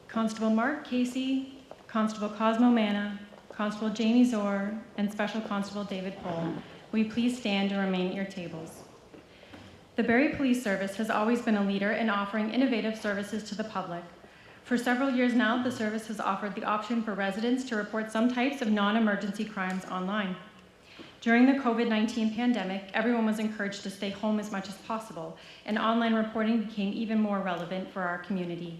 Constable Mark Casey, Constable Cosmo Manna, Constable Jamie Zor, and Special Constable David Pohl, will you please stand and remain at your tables? The Barrie Police Service has always been a leader in offering innovative services to the public. For several years now, the service has offered the option for residents to report some types of non-emergency crimes online. During the COVID-19 pandemic, everyone was encouraged to stay home as much as possible, and online reporting became even more relevant for our community.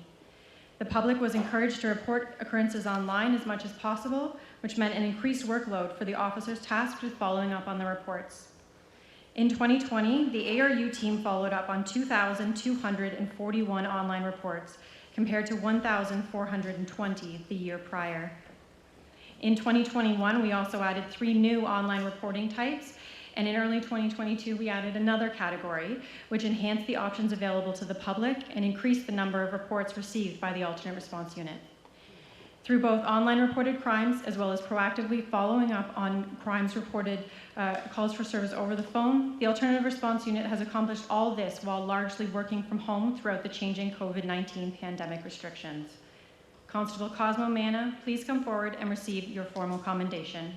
The public was encouraged to report occurrences online as much as possible, which meant an increased workload for the officers tasked with following up on the reports. In 2020, the ARU team followed up on 2,241 online reports, compared to 1,420 the year prior. In 2021, we also added 3 new online reporting types, and in early 2022, we added another category, which enhanced the options available to the public and increased the number of reports received by the alternate response unit. Through both online reported crimes as well as proactively following up on crimes reported calls for service over the phone, the alternative response unit has accomplished all this while largely working from home throughout the changing COVID-19 pandemic restrictions. Constable Cosmo Manna, please come forward and receive your formal commendation.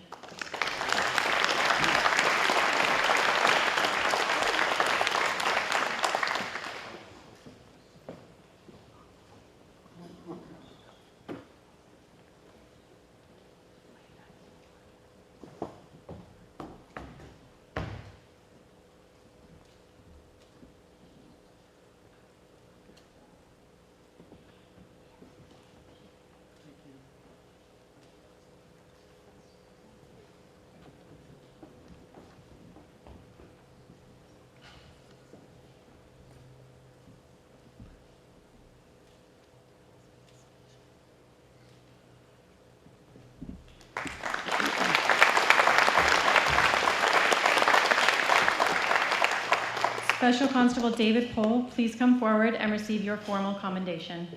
Special Constable David Pohl, please come forward and receive your formal commendation.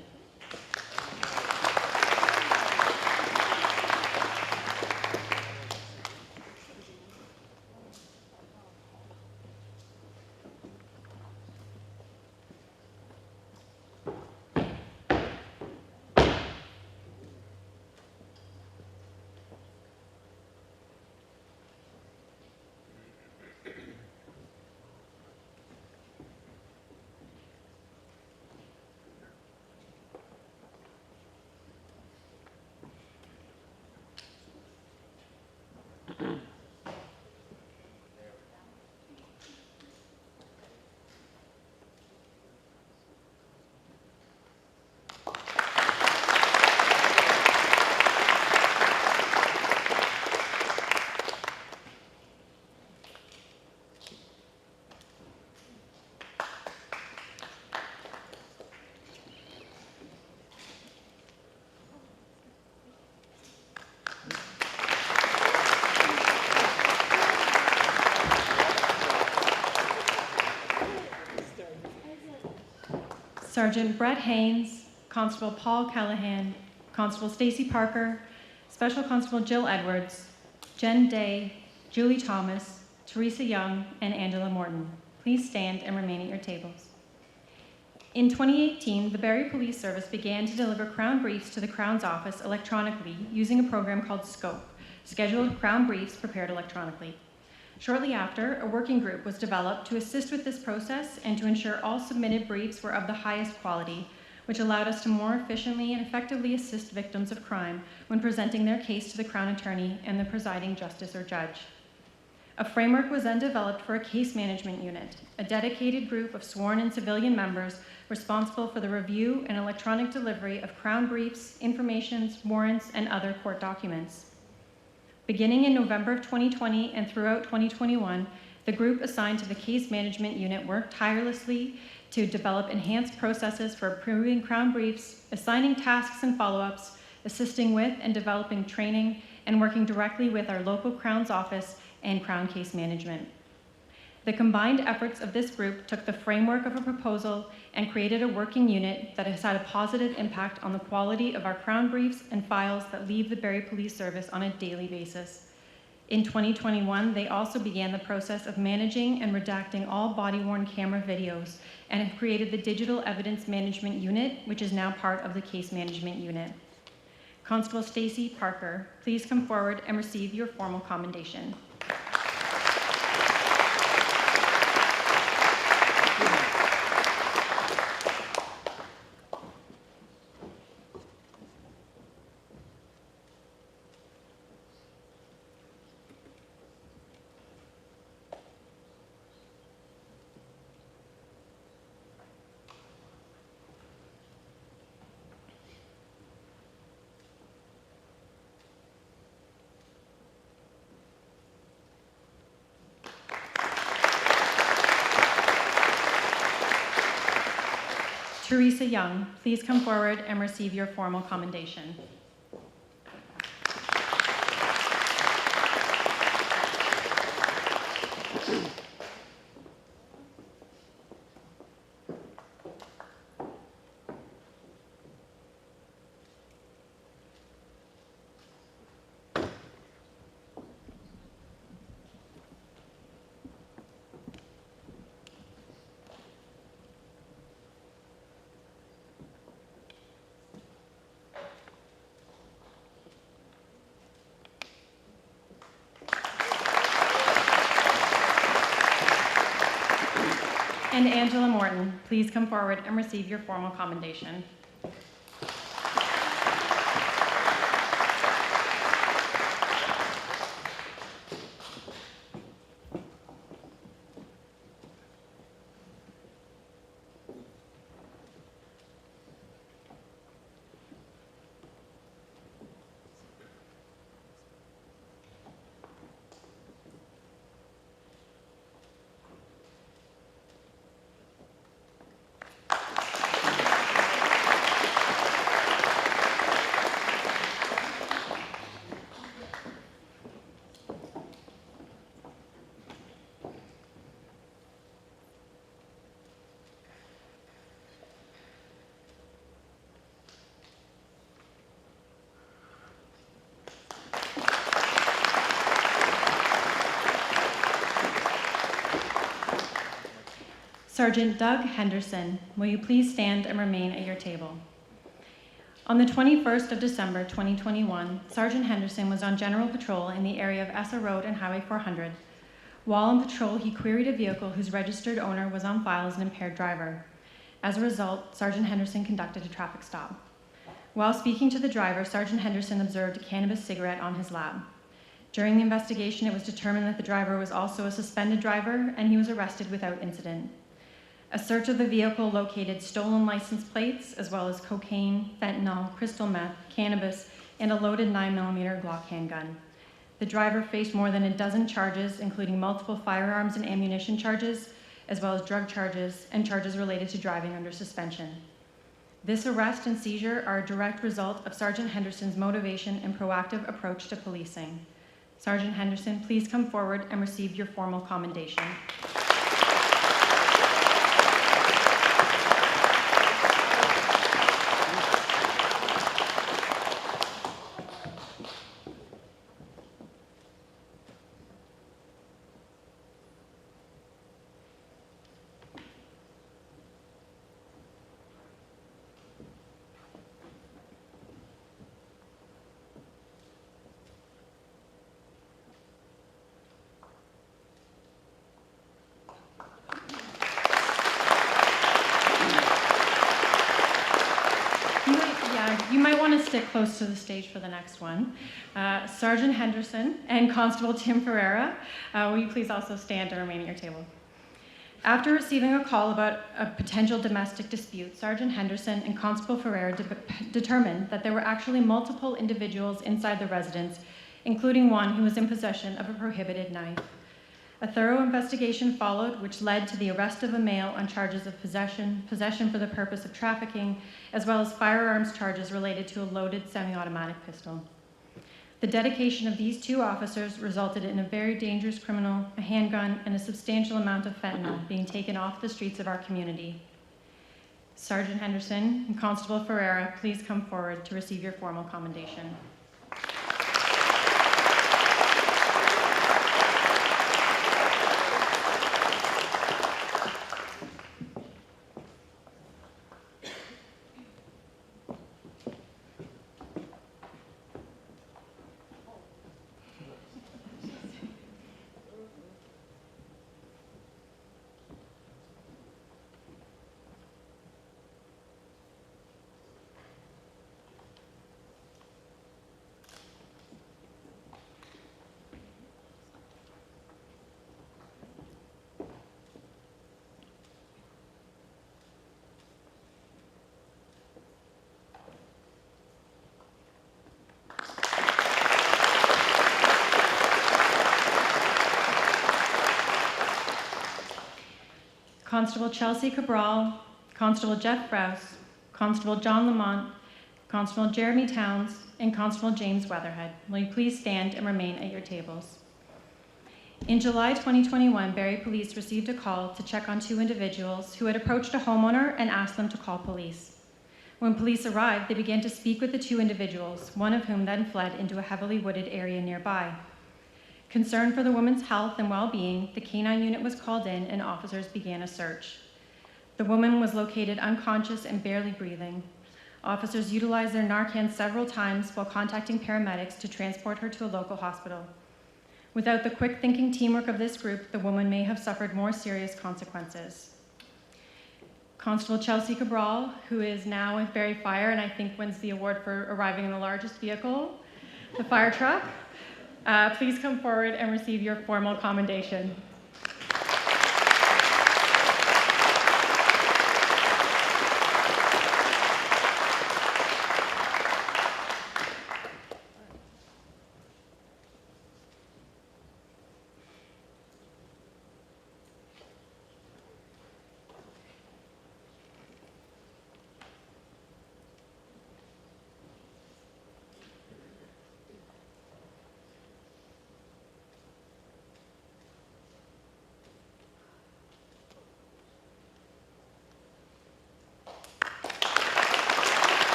Sergeant Brett Haynes, Constable Paul Callahan, Constable Stacy Parker, Special Constable Jill Edwards, Jen Day, Julie Thomas, Teresa Young, and Angela Morton. Please stand and remain at your tables. In 2018, the Barrie Police Service began to deliver Crown briefs to the Crown's office electronically using a program called SCOPE, Scheduled Crown Briefs Prepared Electronically. Shortly after, a working group was developed to assist with this process and to ensure all submitted briefs were of the highest quality, which allowed us to more efficiently and effectively assist victims of crime when presenting their case to the Crown Attorney and the presiding justice or judge. A framework was then developed for a case management unit, a dedicated group of sworn and civilian members responsible for the review and electronic delivery of Crown briefs, informations, warrants, and other court documents. Beginning in November of 2020 and throughout 2021, the group assigned to the case management unit worked tirelessly to develop enhanced processes for approving Crown briefs, assigning tasks and follow-ups, assisting with and developing training, and working directly with our local Crown's office and Crown Case Management. The combined efforts of this group took the framework of a proposal and created a working unit that has had a positive impact on the quality of our Crown briefs and files that leave the Barrie Police Service on a daily basis. In 2021, they also began the process of managing and redacting all body-worn camera videos and have created the Digital Evidence Management Unit, which is now part of the Case Management Unit. Constable Stacy Parker, please come forward and receive your formal commendation. Teresa Young, please come forward and receive your formal commendation. And Angela Morton, please come forward and receive your formal commendation. Sergeant Doug Henderson, will you please stand and remain at your table? On the 21st of December 2021, Sergeant Henderson was on general patrol in the area of Essa Road and Highway 400. While on patrol, he queried a vehicle whose registered owner was on file as an impaired driver. As a result, Sergeant Henderson conducted a traffic stop. While speaking to the driver, Sergeant Henderson observed a cannabis cigarette on his lap. During the investigation, it was determined that the driver was also a suspended driver, and he was arrested without incident. A search of the vehicle located stolen license plates, as well as cocaine, fentanyl, crystal meth, cannabis, and a loaded 9mm Glock handgun. The driver faced more than a dozen charges, including multiple firearms and ammunition charges, as well as drug charges and charges related to driving under suspension. This arrest and seizure are a direct result of Sergeant Henderson's motivation and proactive approach to policing. Sergeant Henderson, please come forward and receive your formal commendation. to stick close to the stage for the next one. Sergeant Henderson and Constable Tim Ferreira, will you please also stand and remain at your table? After receiving a call about a potential domestic dispute, Sergeant Henderson and Constable Ferreira determined that there were actually multiple individuals inside the residence, including one who was in possession of a prohibited knife. A thorough investigation followed, which led to the arrest of a male on charges of possession for the purpose of trafficking, as well as firearms charges related to a loaded semi-automatic pistol. The dedication of these two officers resulted in a very dangerous criminal, a handgun, and a substantial amount of fentanyl being taken off the streets of our community. Sergeant Henderson and Constable Ferreira, please come forward to receive your formal commendation. Constable Chelsea Cabral, Constable Jeff Browse, Constable John Lamont, Constable Jeremy Towns, and Constable James Weatherhead. Will you please stand and remain at your tables? In July 2021, Barrie Police received a call to check on two individuals who had approached a homeowner and asked them to call police. When police arrived, they began to speak with the two individuals, one of whom then fled into a heavily wooded area nearby. Concerned for the woman's health and well-being, the K-9 unit was called in and officers began a search. The woman was located unconscious and barely breathing. Officers utilized their Narcan several times while contacting paramedics to transport her to a local hospital. Without the quick-thinking teamwork of this group, the woman may have suffered more serious consequences. Constable Chelsea Cabral, who is now with Barrie Fire and I think wins the award for arriving in the largest vehicle, the fire truck, please come forward and receive your formal commendation.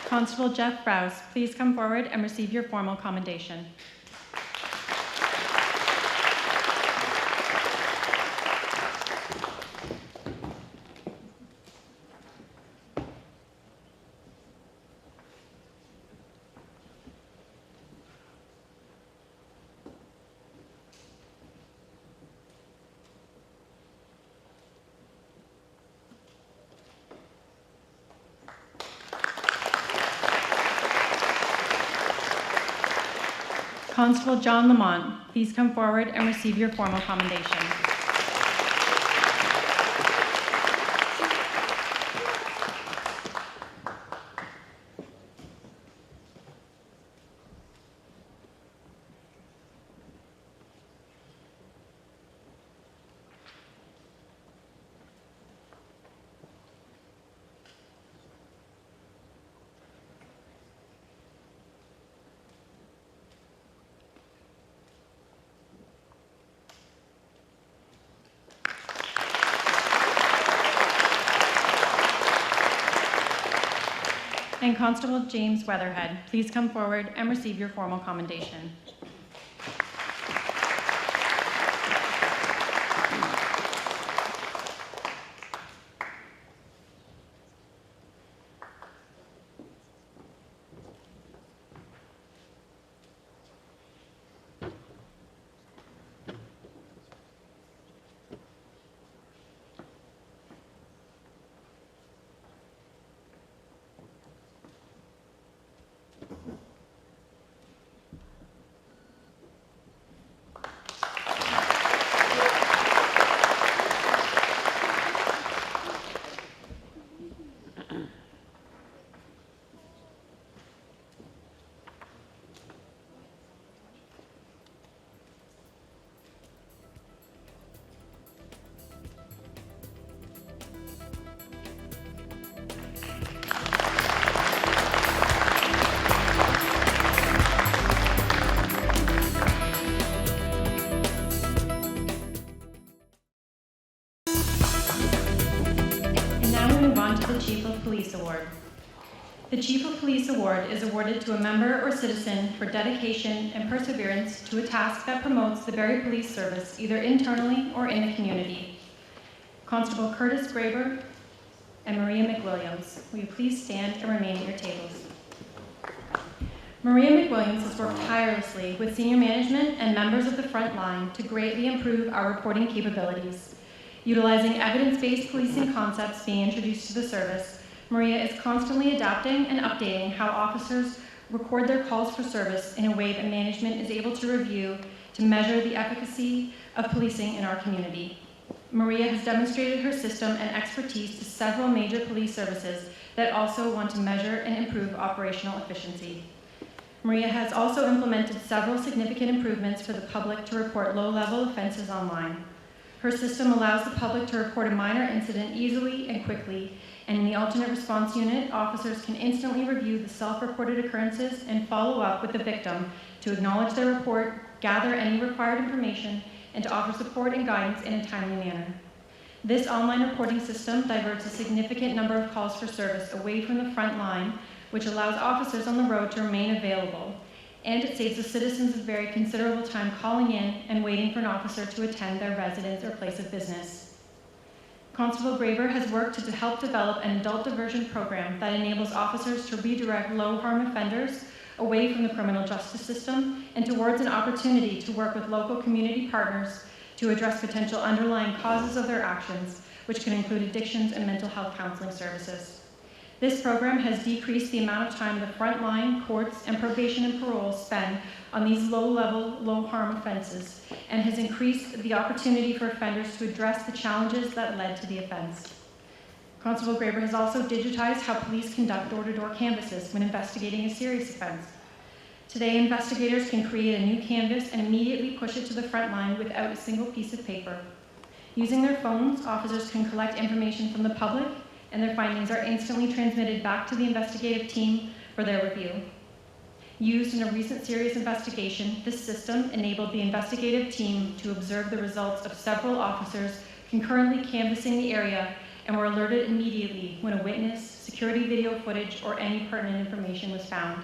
Constable Jeff Browse, please come forward and receive your formal commendation. Constable John Lamont, please come forward and receive your formal commendation. And Constable James Weatherhead, please come forward and receive your formal commendation. The Chief of Police Award is awarded to a member or citizen for dedication and perseverance to a task that promotes the Barrie Police Service, either internally or in the community. Constable Curtis Graber and Maria McWilliams, will you please stand and remain at your tables? Maria McWilliams has worked tirelessly with senior management and members of the front line to greatly improve our reporting capabilities. Utilizing evidence-based policing concepts being introduced to the service, Maria is constantly adapting and updating how officers record their calls for service in a way that management is able to review to measure the efficacy of policing in our community. Maria has demonstrated her system and expertise to several major police services that also want to measure and improve operational efficiency. Maria has also implemented several significant improvements for the public to report low-level offenses online. Her system allows the public to report a minor incident easily and quickly, and in the alternate response unit, officers can instantly review the self-reported occurrences and follow up with the victim to acknowledge their report, gather any required information, and to offer support and guidance in a timely manner. This online reporting system diverts a significant number of calls for service away from the front line, which allows officers on the road to remain available, and it saves the citizens of Barrie considerable time calling in and waiting for an officer to attend their residence or place of business. Constable Graber has worked to help develop an adult diversion program that enables officers to redirect low-harm offenders away from the criminal justice system and towards an opportunity to work with local community partners to address potential underlying causes of their actions, which can include addictions and mental health counseling services. This program has decreased the amount of time the frontline, courts, and probation and parole spend on these low-level, low-harm offenses, and has increased the opportunity for offenders to address the challenges that led to the offense. Constable Graber has also digitized how police conduct door-to-door canvasses when investigating a serious offense. Today, investigators can create a new canvas and immediately push it to the front line without a single piece of paper. Using their phones, officers can collect information from the public, and their findings are instantly transmitted back to the investigative team for their review. Used in a recent serious investigation, this system enabled the investigative team to observe the results of several officers concurrently canvassing the area and were alerted immediately when a witness, security video footage, or any pertinent information was found.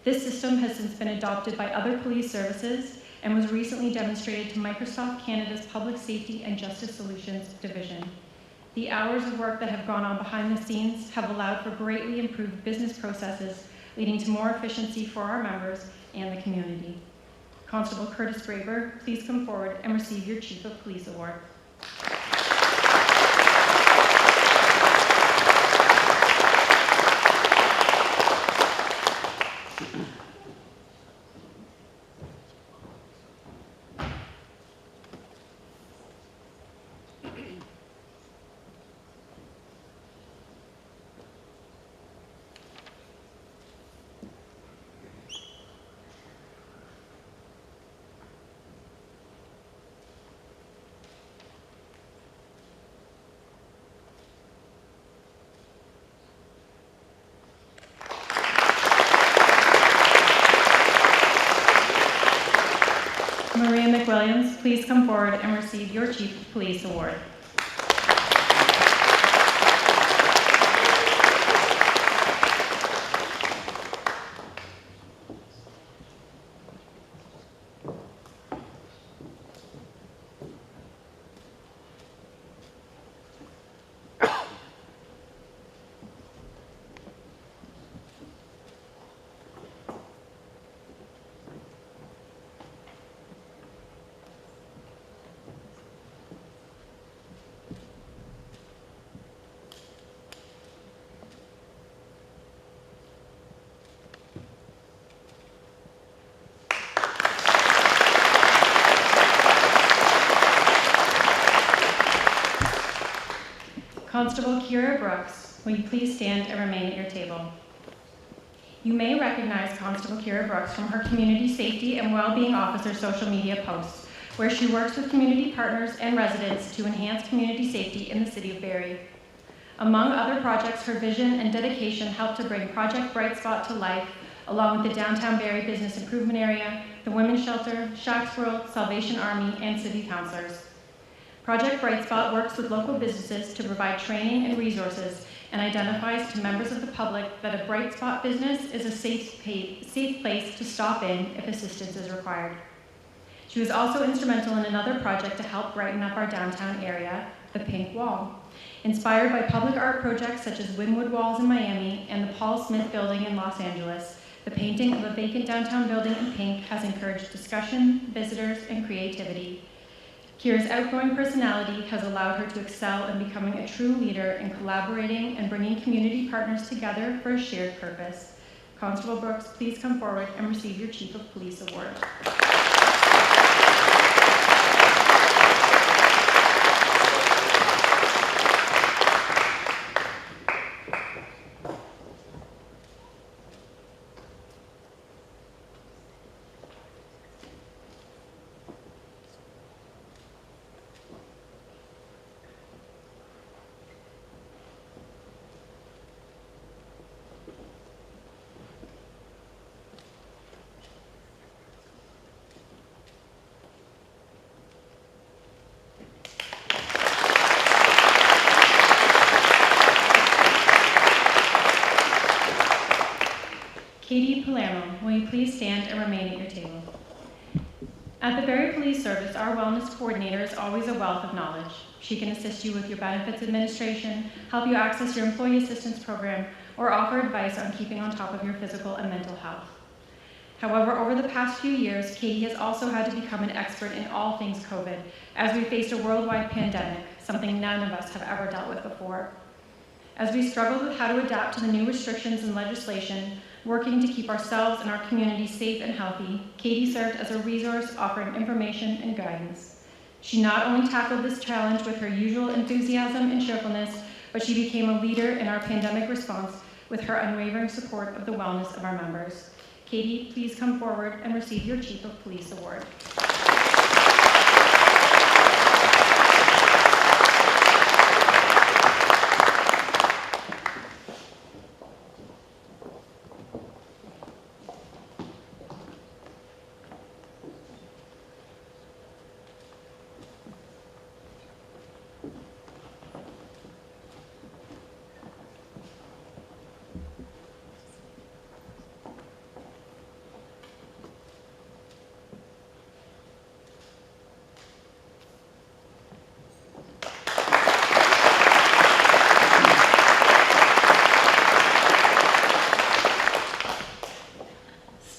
This system has since been adopted by other police services and was recently demonstrated to Microsoft Canada's Public Safety and Justice Solutions Division. The hours of work that have gone on behind the scenes have allowed for greatly improved business processes, leading to more efficiency for our members and the community. Constable Curtis Graber, please come forward and receive your Chief of Police Award. Maria McWilliams, please come forward and receive your Chief of Police Award. Constable Kira Brooks, will you please stand and remain at your table? You may recognize Constable Kira Brooks from her Community Safety and Wellbeing Officer social media posts, where she works with community partners and residents to enhance community safety in the city of Barrie. Among other projects, her vision and dedication helped to bring Project Bright Spot to life, along with the Downtown Barrie Business Improvement Area, the Women's Shelter, Shacks World, Salvation Army, and city councillors. Project Bright Spot works with local businesses to provide training and resources and identifies to members of the public that a Bright Spot business is a safe place to stop in if assistance is required. She was also instrumental in another project to help brighten up our downtown area, the Pink Wall. Inspired by public art projects such as Wynwood Walls in Miami and the Paul Smith Building in Los Angeles, the painting of a vacant downtown building in pink has encouraged discussion, visitors, and creativity. Kira's outgoing personality has allowed her to excel in becoming a true leader in collaborating and bringing community partners together for a shared purpose. Constable Brooks, please come forward and receive your Chief of Police Award. Katie Palermo, will you please stand and remain at your table? At the Barrie Police Service, our wellness coordinator is always a wealth of knowledge. She can assist you with your benefits administration, help you access your employee assistance program, or offer advice on keeping on top of your physical and mental health. However, over the past few years, Katie has also had to become an expert in all things COVID, as we faced a worldwide pandemic, something none of us have ever dealt with before. As we struggled with how to adapt to the new restrictions and legislation, working to keep ourselves and our community safe and healthy, Katie served as a resource offering information and guidance. She not only tackled this challenge with her usual enthusiasm and cheerfulness, but she became a leader in our pandemic response with her unwavering support of the wellness of our members. Katie, please come forward and receive your Chief of Police Award.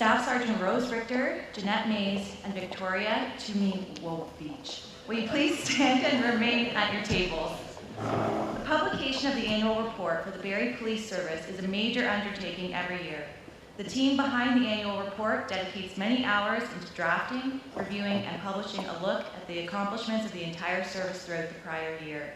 Staff Sergeant Rose Richter, Jeanette Mays, and Victoria Beach. Will you please stand and remain at your tables? The publication of the annual report for the Barrie Police Service is a major undertaking every year. The team behind the annual report dedicates many hours into drafting, reviewing, and publishing a look at the accomplishments of the entire service throughout the prior year.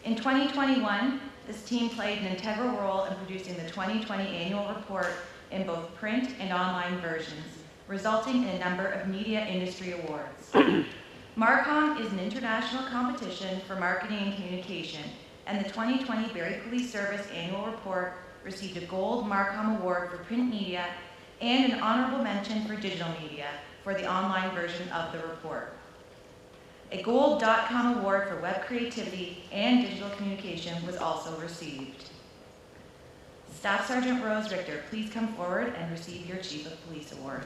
In 2021, this team played an integral role in producing the 2020 annual report in both print and online versions, resulting in a number of media industry awards. MARCOM is an international competition for marketing and communication, and the 2020 Barrie Police Service annual report received a Gold MARCOM Award for print media and an honorable mention for digital media for the online version of the report. A Gold .com Award for web creativity and digital communication was also received. Staff Sergeant Rose Richter, please come forward and receive your Chief of Police Award.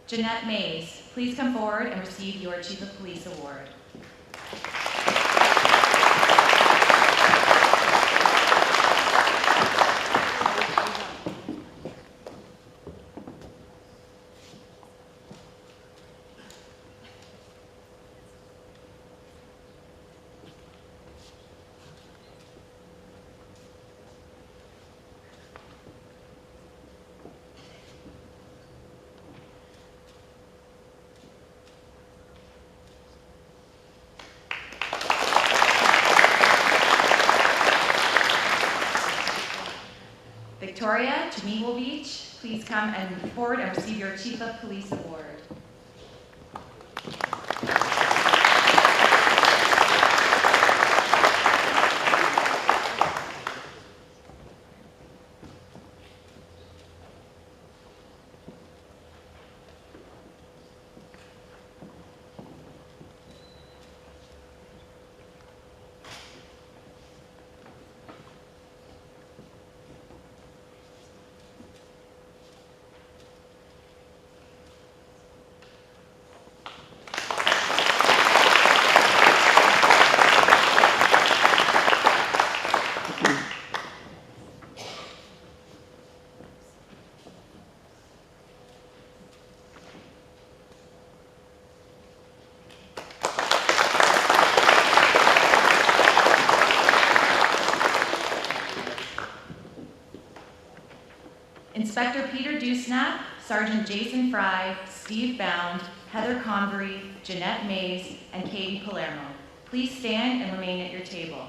Jeanette Mays, please come forward and receive your Chief of Police Award. Wolbeach, please come and forward and receive your Chief of Police Award. Inspector Peter Dusnap, Sergeant Jason Fry, Steve Bound, Heather Convery, Jeanette Mays, and Katie Palermo. Please stand and remain at your table.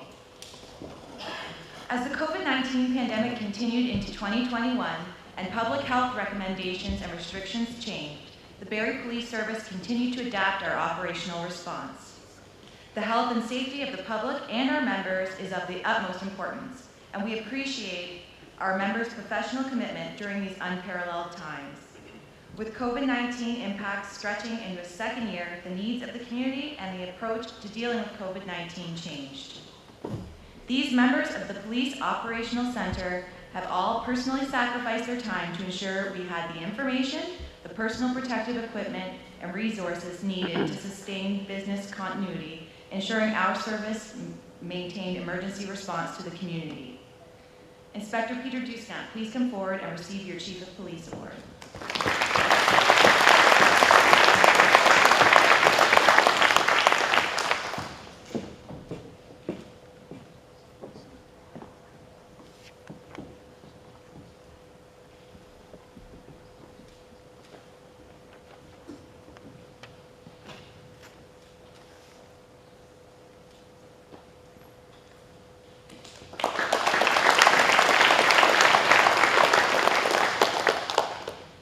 As the COVID-19 pandemic continued into 2021 and public health recommendations and restrictions changed, the Barrie Police Service continued to adapt our operational response. The health and safety of the public and our members is of the utmost importance, and we appreciate our members' professional commitment during these unparalleled times. With COVID-19 impacts stretching into a second year, the needs of the community and the approach to dealing with COVID-19 changed. These members of the Police Operational Center have all personally sacrificed their time to ensure we had the information, the personal protective equipment, and resources needed to sustain business continuity, ensuring our service maintained emergency response to the community. Inspector Peter Dusnap, please come forward and receive your Chief of Police Award.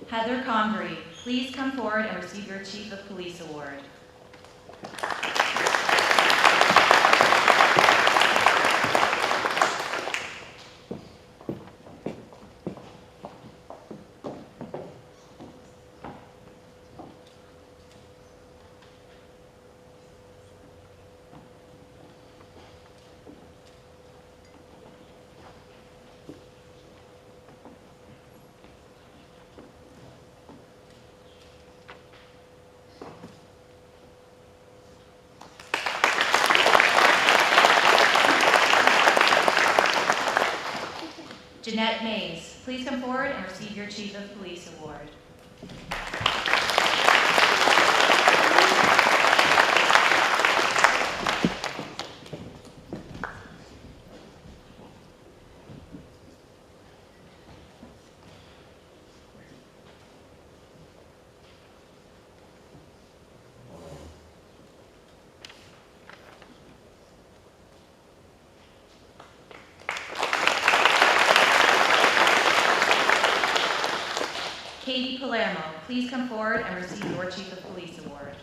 Heather Convery, please come forward and receive your Chief of Police Award. Jeanette Mays, please come forward and receive your Chief of Police Award. Katie Palermo, please come forward and receive your Chief of Police Award.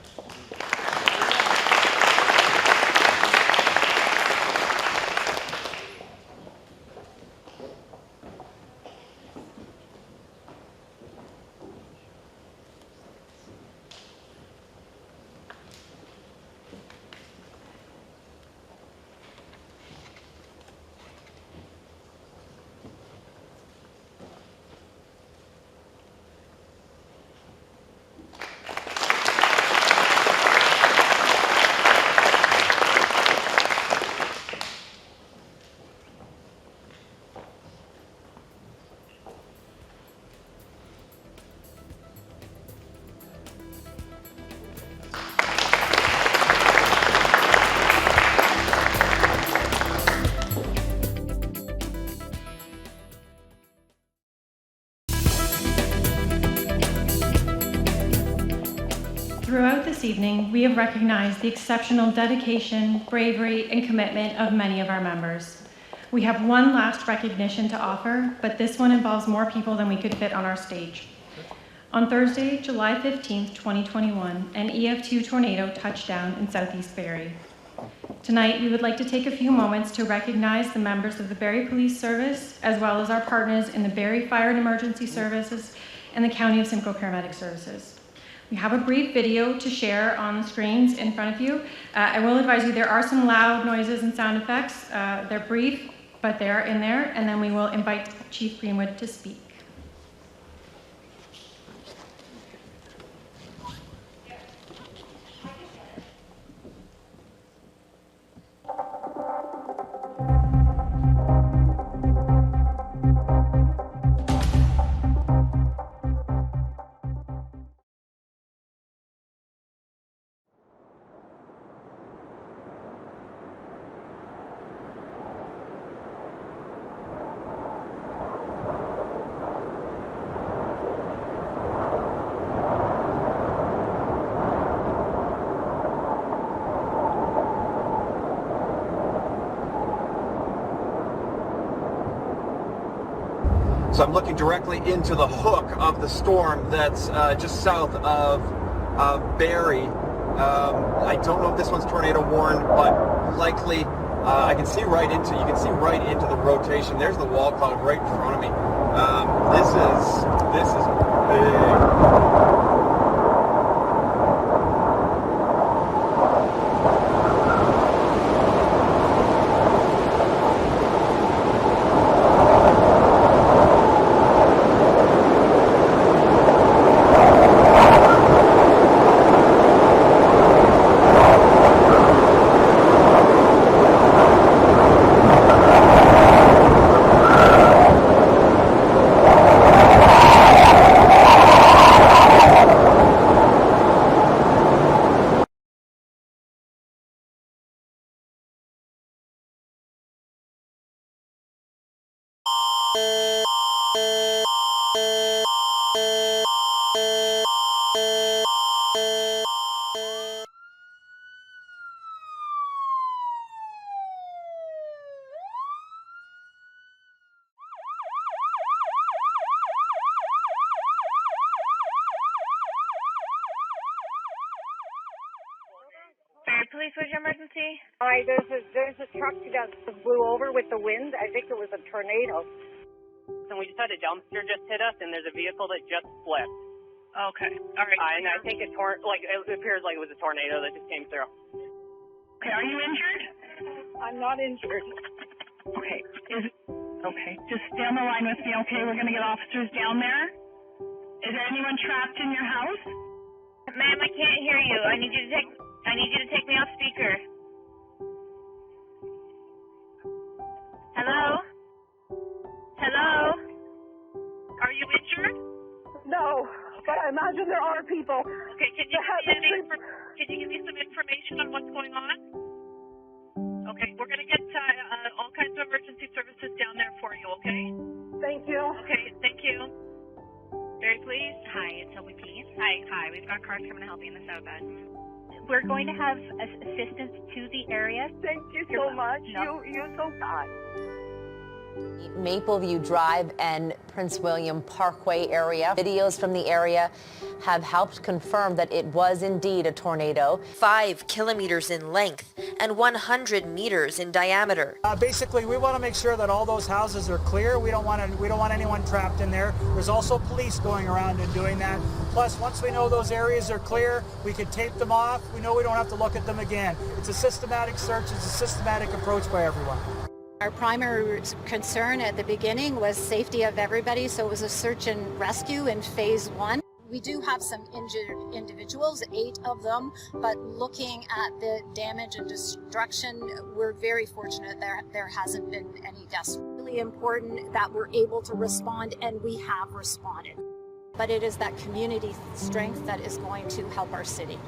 Throughout this evening, we have recognized the exceptional dedication, bravery, and commitment of many of our members. We have one last recognition to offer, but this one involves more people than we could fit on our stage. On Thursday, July 15th, 2021, an EF2 tornado touched down in Southeast Barrie. Tonight, we would like to take a few moments to recognize the members of the Barrie Police Service, as well as our partners in the Barrie Fire and Emergency Services and the County of Simcoe Paramedic Services. We have a brief video to share on the screens in front of you. I will advise you there are some loud noises and sound effects. They're brief, but they are in there, and then we will invite Chief Greenwood to speak. So I'm looking directly into the hook of the storm that's just south of Barrie. I don't know if this one's tornado warned, but likely I can see right into. You can see right into the rotation. There's the wall cloud right in front of me. This is big. Barrie Police, what's your emergency? Hi, there's a truck that blew over with the wind. I think it was a tornado. And we just had a dumpster just hit us, and there's a vehicle that just flipped. Okay, all right. And I think it appears like it was a tornado that just came through. Okay, are you injured? I'm not injured. Okay, okay. Just stay on the line with me, okay? We're gonna get officers down there. Is there anyone trapped in your house? Ma'am, I can't hear you. I need you to take me off speaker. Hello? Hello? Are you injured? No, but I imagine there are people. Okay, can you give me some information on what's going on? Okay, we're gonna get all kinds of emergency services down there for you, okay? Thank you. Okay, thank you. Barrie, please. Hi, it's LVP. Hi, we've got cars coming to help you in the south end. We're going to have assistance to the area. Thank you so much. You're so kind. Mapleview Drive and Prince William Parkway area. Videos from the area have helped confirm that it was indeed a tornado. 5 kilometers in length and 100 meters in diameter. Basically, we want to make sure that all those houses are clear. We don't want anyone trapped in there. There's also police going around and doing that. Plus, once we know those areas are clear, we can tape them off. We know we don't have to look at them again. It's a systematic search. It's a systematic approach by everyone. Our primary concern at the beginning was safety of everybody, so it was a search and rescue in phase 1. We do have some injured individuals, 8 of them, but looking at the damage and destruction, we're very fortunate there hasn't been any deaths. It's really important that we're able to respond, and we have responded. But it is that community strength that is going to help our city.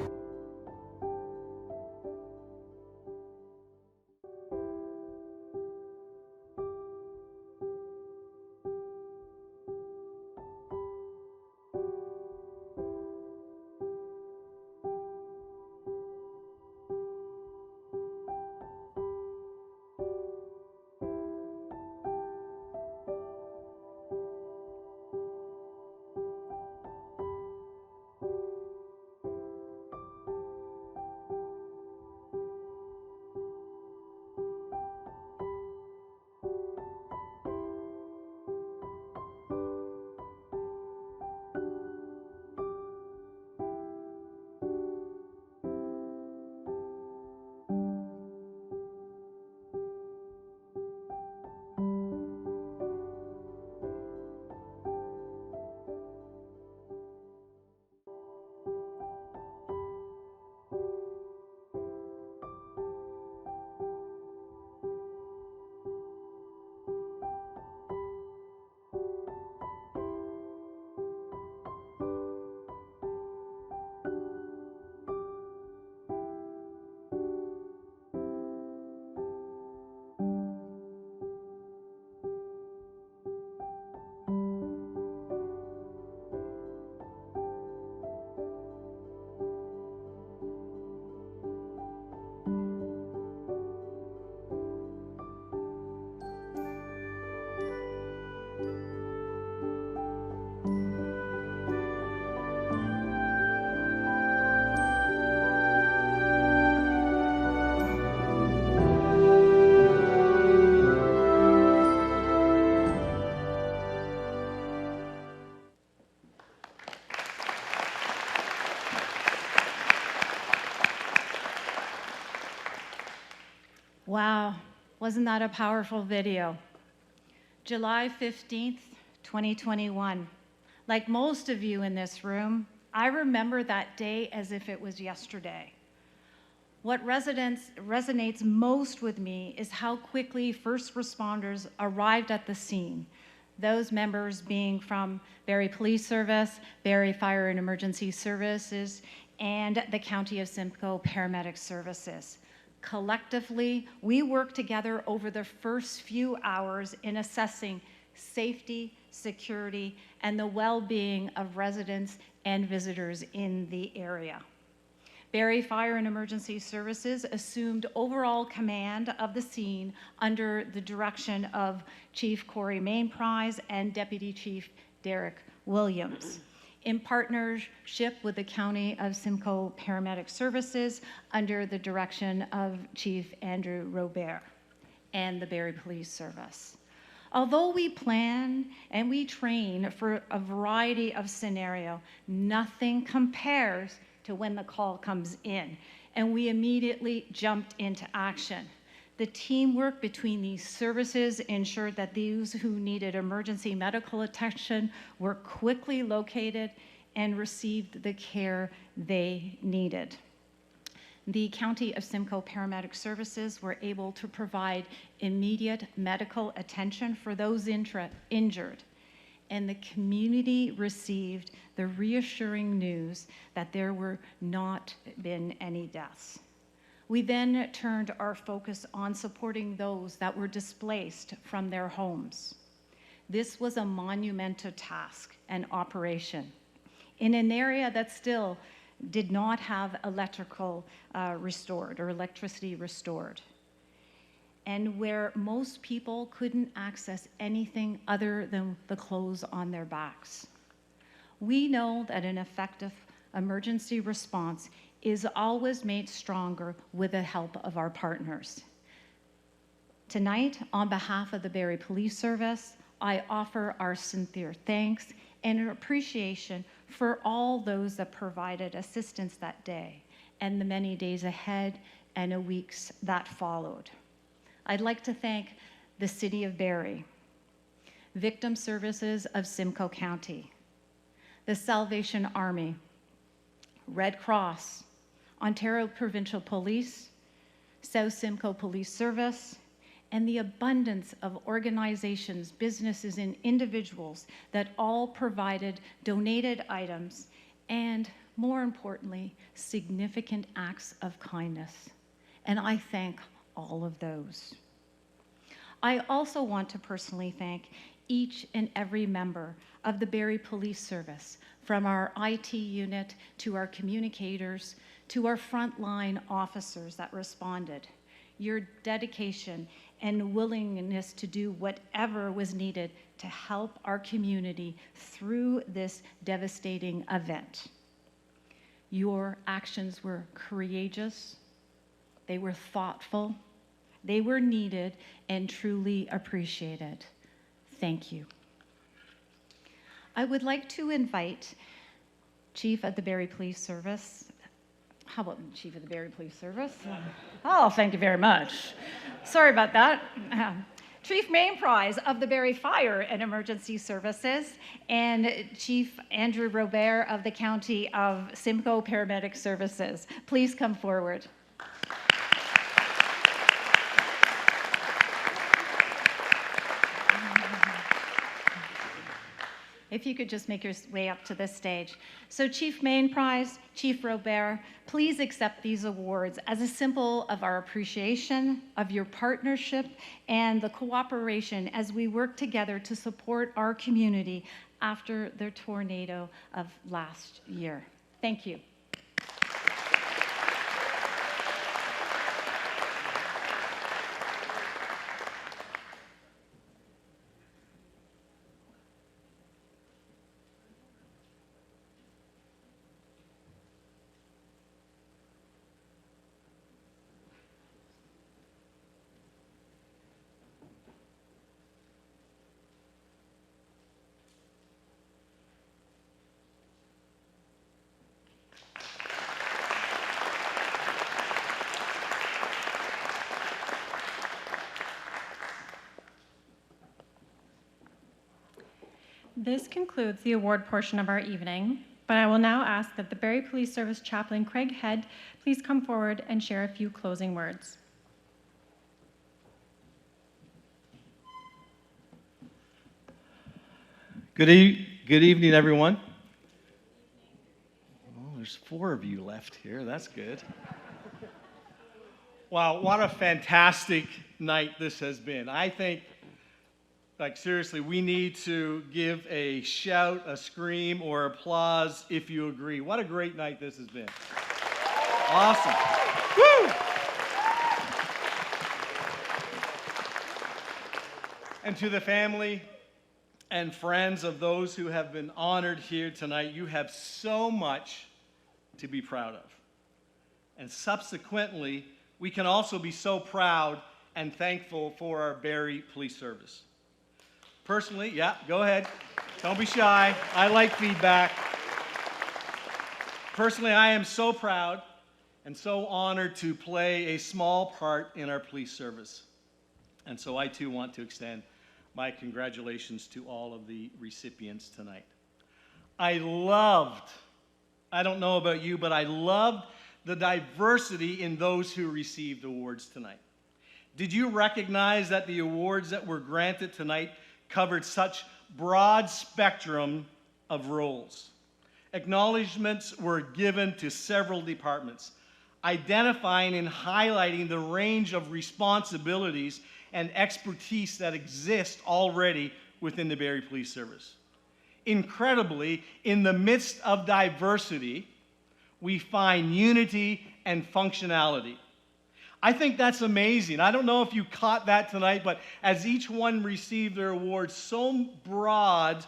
Wow, wasn't that a powerful video? July 15th, 2021. Like most of you in this room, I remember that day as if it was yesterday. What resonates most with me is how quickly first responders arrived at the scene, those members being from Barrie Police Service, Barrie Fire and Emergency Services, and the County of Simcoe Paramedic Services. Collectively, we worked together over the first few hours in assessing safety, security, and the well-being of residents and visitors in the area. Barrie Fire and Emergency Services assumed overall command of the scene under the direction of Chief Corey Mainprize and Deputy Chief Derek Williams, in partnership with the County of Simcoe Paramedic Services under the direction of Chief Andrew Robert and the Barrie Police Service. Although we plan and we train for a variety of scenarios, nothing compares to when the call comes in and we immediately jumped into action. The teamwork between these services ensured that those who needed emergency medical attention were quickly located and received the care they needed. The County of Simcoe Paramedic Services were able to provide immediate medical attention for those injured, and the community received the reassuring news that there were not been any deaths. We then turned our focus on supporting those that were displaced from their homes. This was a monumental task and operation in an area that still did not have electricity restored, and where most people couldn't access anything other than the clothes on their backs. We know that an effective emergency response is always made stronger with the help of our partners. Tonight, on behalf of the Barrie Police Service, I offer our sincere thanks and appreciation for all those that provided assistance that day and the many days ahead and the weeks that followed. I'd like to thank the City of Barrie, Victim Services of Simcoe County, the Salvation Army, Red Cross, Ontario Provincial Police, South Simcoe Police Service, and the abundance of organizations, businesses, and individuals that all provided donated items and, more importantly, significant acts of kindness. And I thank all of those. I also want to personally thank each and every member of the Barrie Police Service, from our IT unit to our communicators to our frontline officers that responded. Your dedication and willingness to do whatever was needed to help our community through this devastating event. Your actions were courageous, they were thoughtful, they were needed and truly appreciated. Thank you. I would like to invite Chief of the Barrie Police Service. How about Chief of the Barrie Police Service? Oh, thank you very much. Sorry about that. Chief Mainprize of the Barrie Fire and Emergency Services, and Chief Andrew Robert of the County of Simcoe Paramedic Services. Please come forward. If you could just make your way up to this stage. So Chief Mainprize, Chief Robert, please accept these awards as a symbol of our appreciation, of your partnership, and the cooperation as we work together to support our community after the tornado of last year. Thank you. This concludes the award portion of our evening, but I will now ask that the Barrie Police Service Chaplain Craig Head please come forward and share a few closing words. Good evening, everyone. Oh, there's 4 of you left here. That's good. Wow, what a fantastic night this has been. I think, like, seriously, we need to give a shout, a scream, or applause if you agree. What a great night this has been. Awesome. Woo! And to the family and friends of those who have been honored here tonight, you have so much to be proud of. And subsequently, we can also be so proud and thankful for our Barrie Police Service. Personally, yeah, go ahead. Don't be shy. I like feedback. Personally, I am so proud and so honored to play a small part in our police service. And so I too want to extend my congratulations to all of the recipients tonight. I don't know about you, but I loved the diversity in those who received awards tonight. Did you recognize that the awards that were granted tonight covered such broad spectrum of roles? Acknowledgements were given to several departments, identifying and highlighting the range of responsibilities and expertise that exist already within the Barrie Police Service. Incredibly, in the midst of diversity, we find unity and functionality. I think that's amazing. I don't know if you caught that tonight, but as each one received their awards, so broad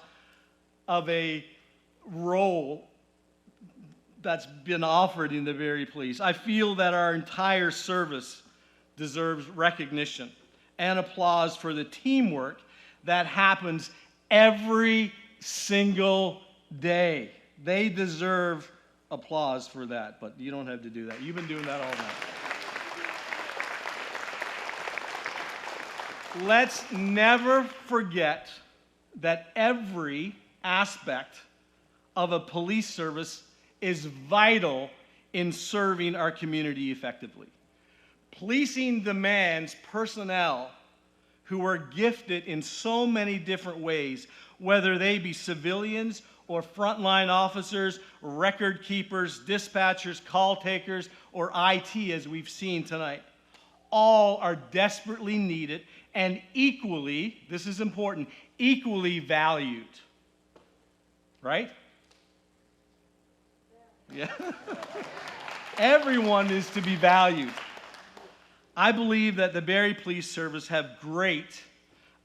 of a role that's been offered in the Barrie Police, I feel that our entire service deserves recognition and applause for the teamwork that happens every single day. They deserve applause for that, but you don't have to do that. You've been doing that all night. Let's never forget that every aspect of a police service is vital in serving our community effectively. Policing demands personnel who are gifted in so many different ways, whether they be civilians or frontline officers, record keepers, dispatchers, call takers, or IT, as we've seen tonight. All are desperately needed and equally, this is important, equally valued. Right? Yeah. Everyone is to be valued. I believe that the Barrie Police Service have great,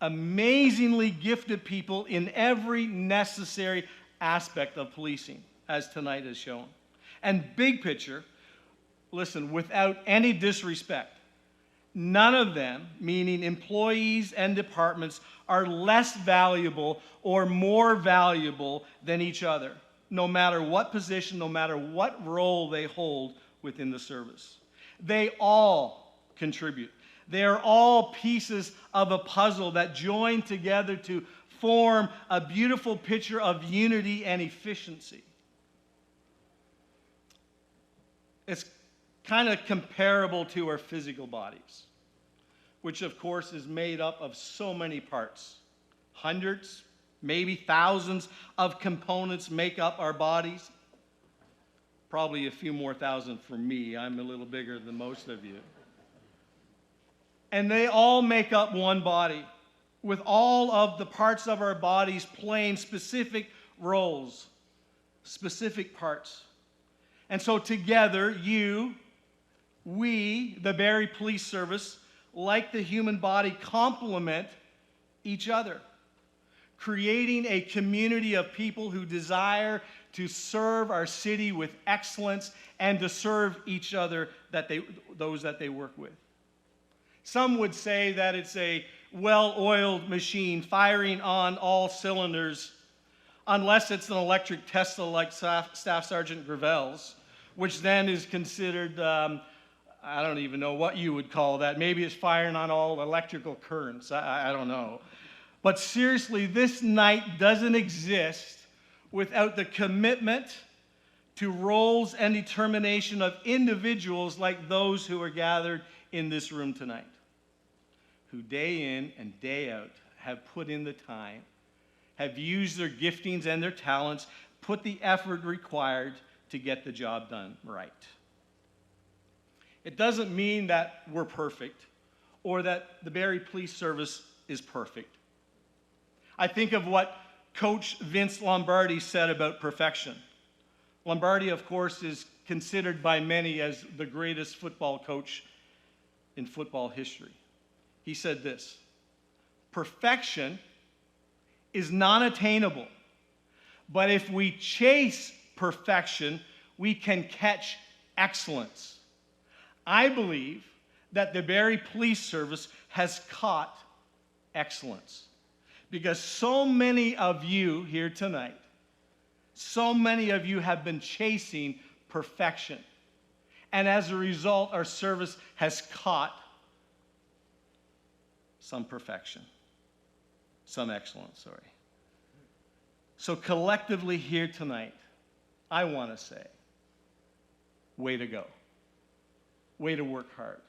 amazingly gifted people in every necessary aspect of policing, as tonight has shown. And big picture, listen, without any disrespect, none of them, meaning employees and departments, are less valuable or more valuable than each other, no matter what position, no matter what role they hold within the service. They all contribute. They are all pieces of a puzzle that join together to form a beautiful picture of unity and efficiency. It's kind of comparable to our physical bodies, which of course is made up of so many parts. Hundreds, maybe thousands of components make up our bodies. Probably a few more thousand for me. I'm a little bigger than most of you. And they all make up one body, with all of the parts of our bodies playing specific roles, specific parts. And so together, we, the Barrie Police Service, like the human body, complement each other, creating a community of people who desire to serve our city with excellence and to serve each other, those that they work with. Some would say that it's a well-oiled machine firing on all cylinders, unless it's an electric Tesla like Staff Sergeant Gravel's, which then is considered, I don't even know what you would call that. Maybe it's firing on all electrical currents. I don't know. But seriously, this night doesn't exist without the commitment to roles and determination of individuals like those who are gathered in this room tonight, who day in and day out have put in the time, have used their giftings and their talents, put the effort required to get the job done right. It doesn't mean that we're perfect or that the Barrie Police Service is perfect. I think of what Coach Vince Lombardi said about perfection. Lombardi, of course, is considered by many as the greatest football coach in football history. He said this: perfection is non-attainable, but if we chase perfection, we can catch excellence. I believe that the Barrie Police Service has caught excellence because so many of you here tonight, so many of you have been chasing perfection. And as a result, our service has caught some perfection, some excellence, sorry. So collectively here tonight, I want to say, way to go. Way to work hard.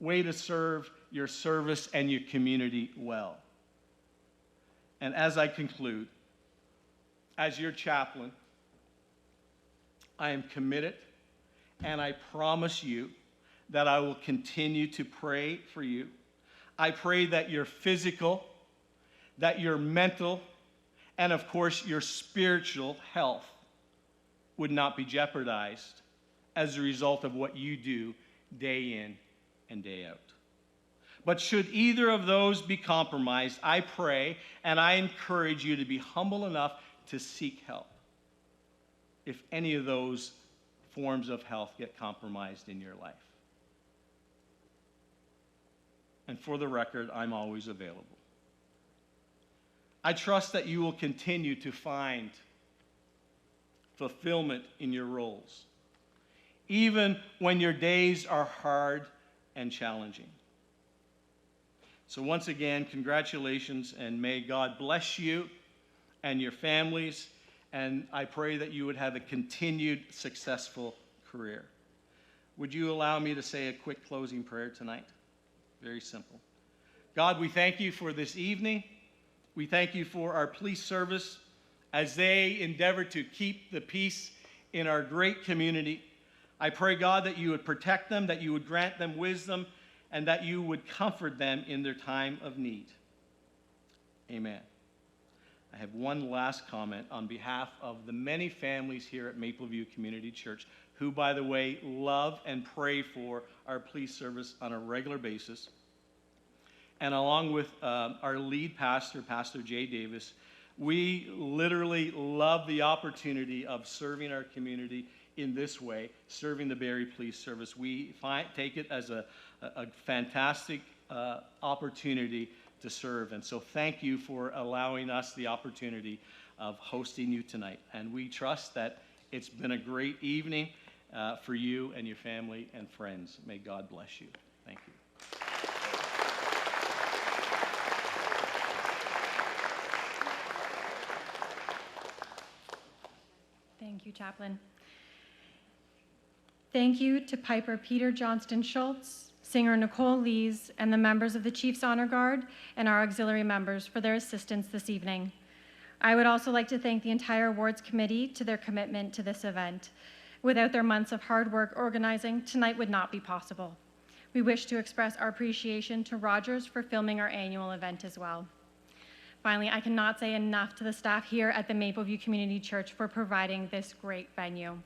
Way to serve your service and your community well. And as I conclude, as your chaplain, I am committed, and I promise you that I will continue to pray for you. I pray that your physical, that your mental, and of course your spiritual health would not be jeopardized as a result of what you do day in and day out. But should either of those be compromised, I pray and I encourage you to be humble enough to seek help if any of those forms of health get compromised in your life. And for the record, I'm always available. I trust that you will continue to find fulfillment in your roles, even when your days are hard and challenging. So once again, congratulations, and may God bless you and your families, and I pray that you would have a continued successful career. Would you allow me to say a quick closing prayer tonight? Very simple. God, we thank you for this evening. We thank you for our police service as they endeavor to keep the peace in our great community. I pray, God, that you would protect them, that you would grant them wisdom, and that you would comfort them in their time of need. Amen. I have one last comment on behalf of the many families here at Mapleview Community Church who, by the way, love and pray for our police service on a regular basis. And along with our lead pastor, Pastor Jay Davis, we literally love the opportunity of serving our community in this way, serving the Barrie Police Service. We take it as a fantastic opportunity to serve. And so thank you for allowing us the opportunity of hosting you tonight. And we trust that it's been a great evening for you and your family and friends. May God bless you. Thank you. Thank you, Chaplain. Thank you to Piper Peter Johnston Schultz, singer Nicole Lees, and the members of the Chiefs Honor Guard and our auxiliary members for their assistance this evening. I would also like to thank the entire awards committee to their commitment to this event. Without their months of hard work organizing, tonight would not be possible. We wish to express our appreciation to Rogers for filming our annual event as well. Finally, I cannot say enough to the staff here at the Mapleview Community Church for providing this great venue.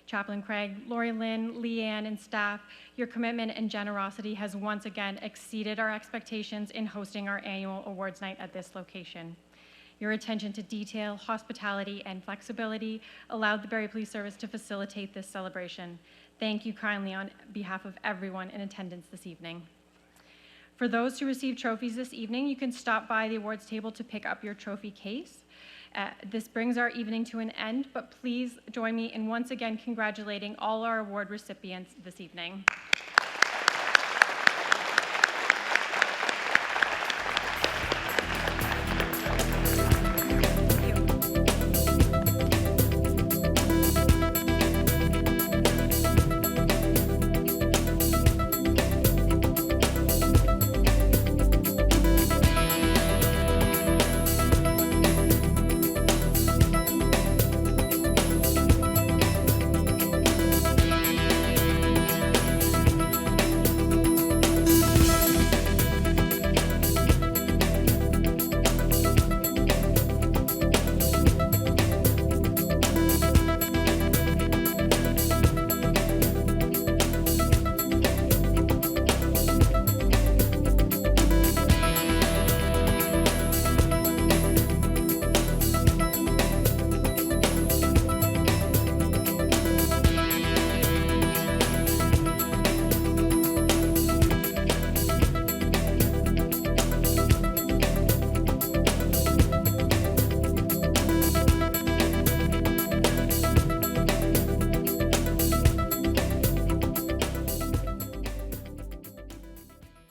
Chaplain Craig, Lori Lynn, Leanne, and staff, your commitment and generosity has once again exceeded our expectations in hosting our annual awards night at this location. Your attention to detail, hospitality, and flexibility allowed the Barrie Police Service to facilitate this celebration. Thank you kindly on behalf of everyone in attendance this evening. For those who received trophies this evening, you can stop by the awards table to pick up your trophy case. This brings our evening to an end, but please join me in once again congratulating all our award recipients this evening.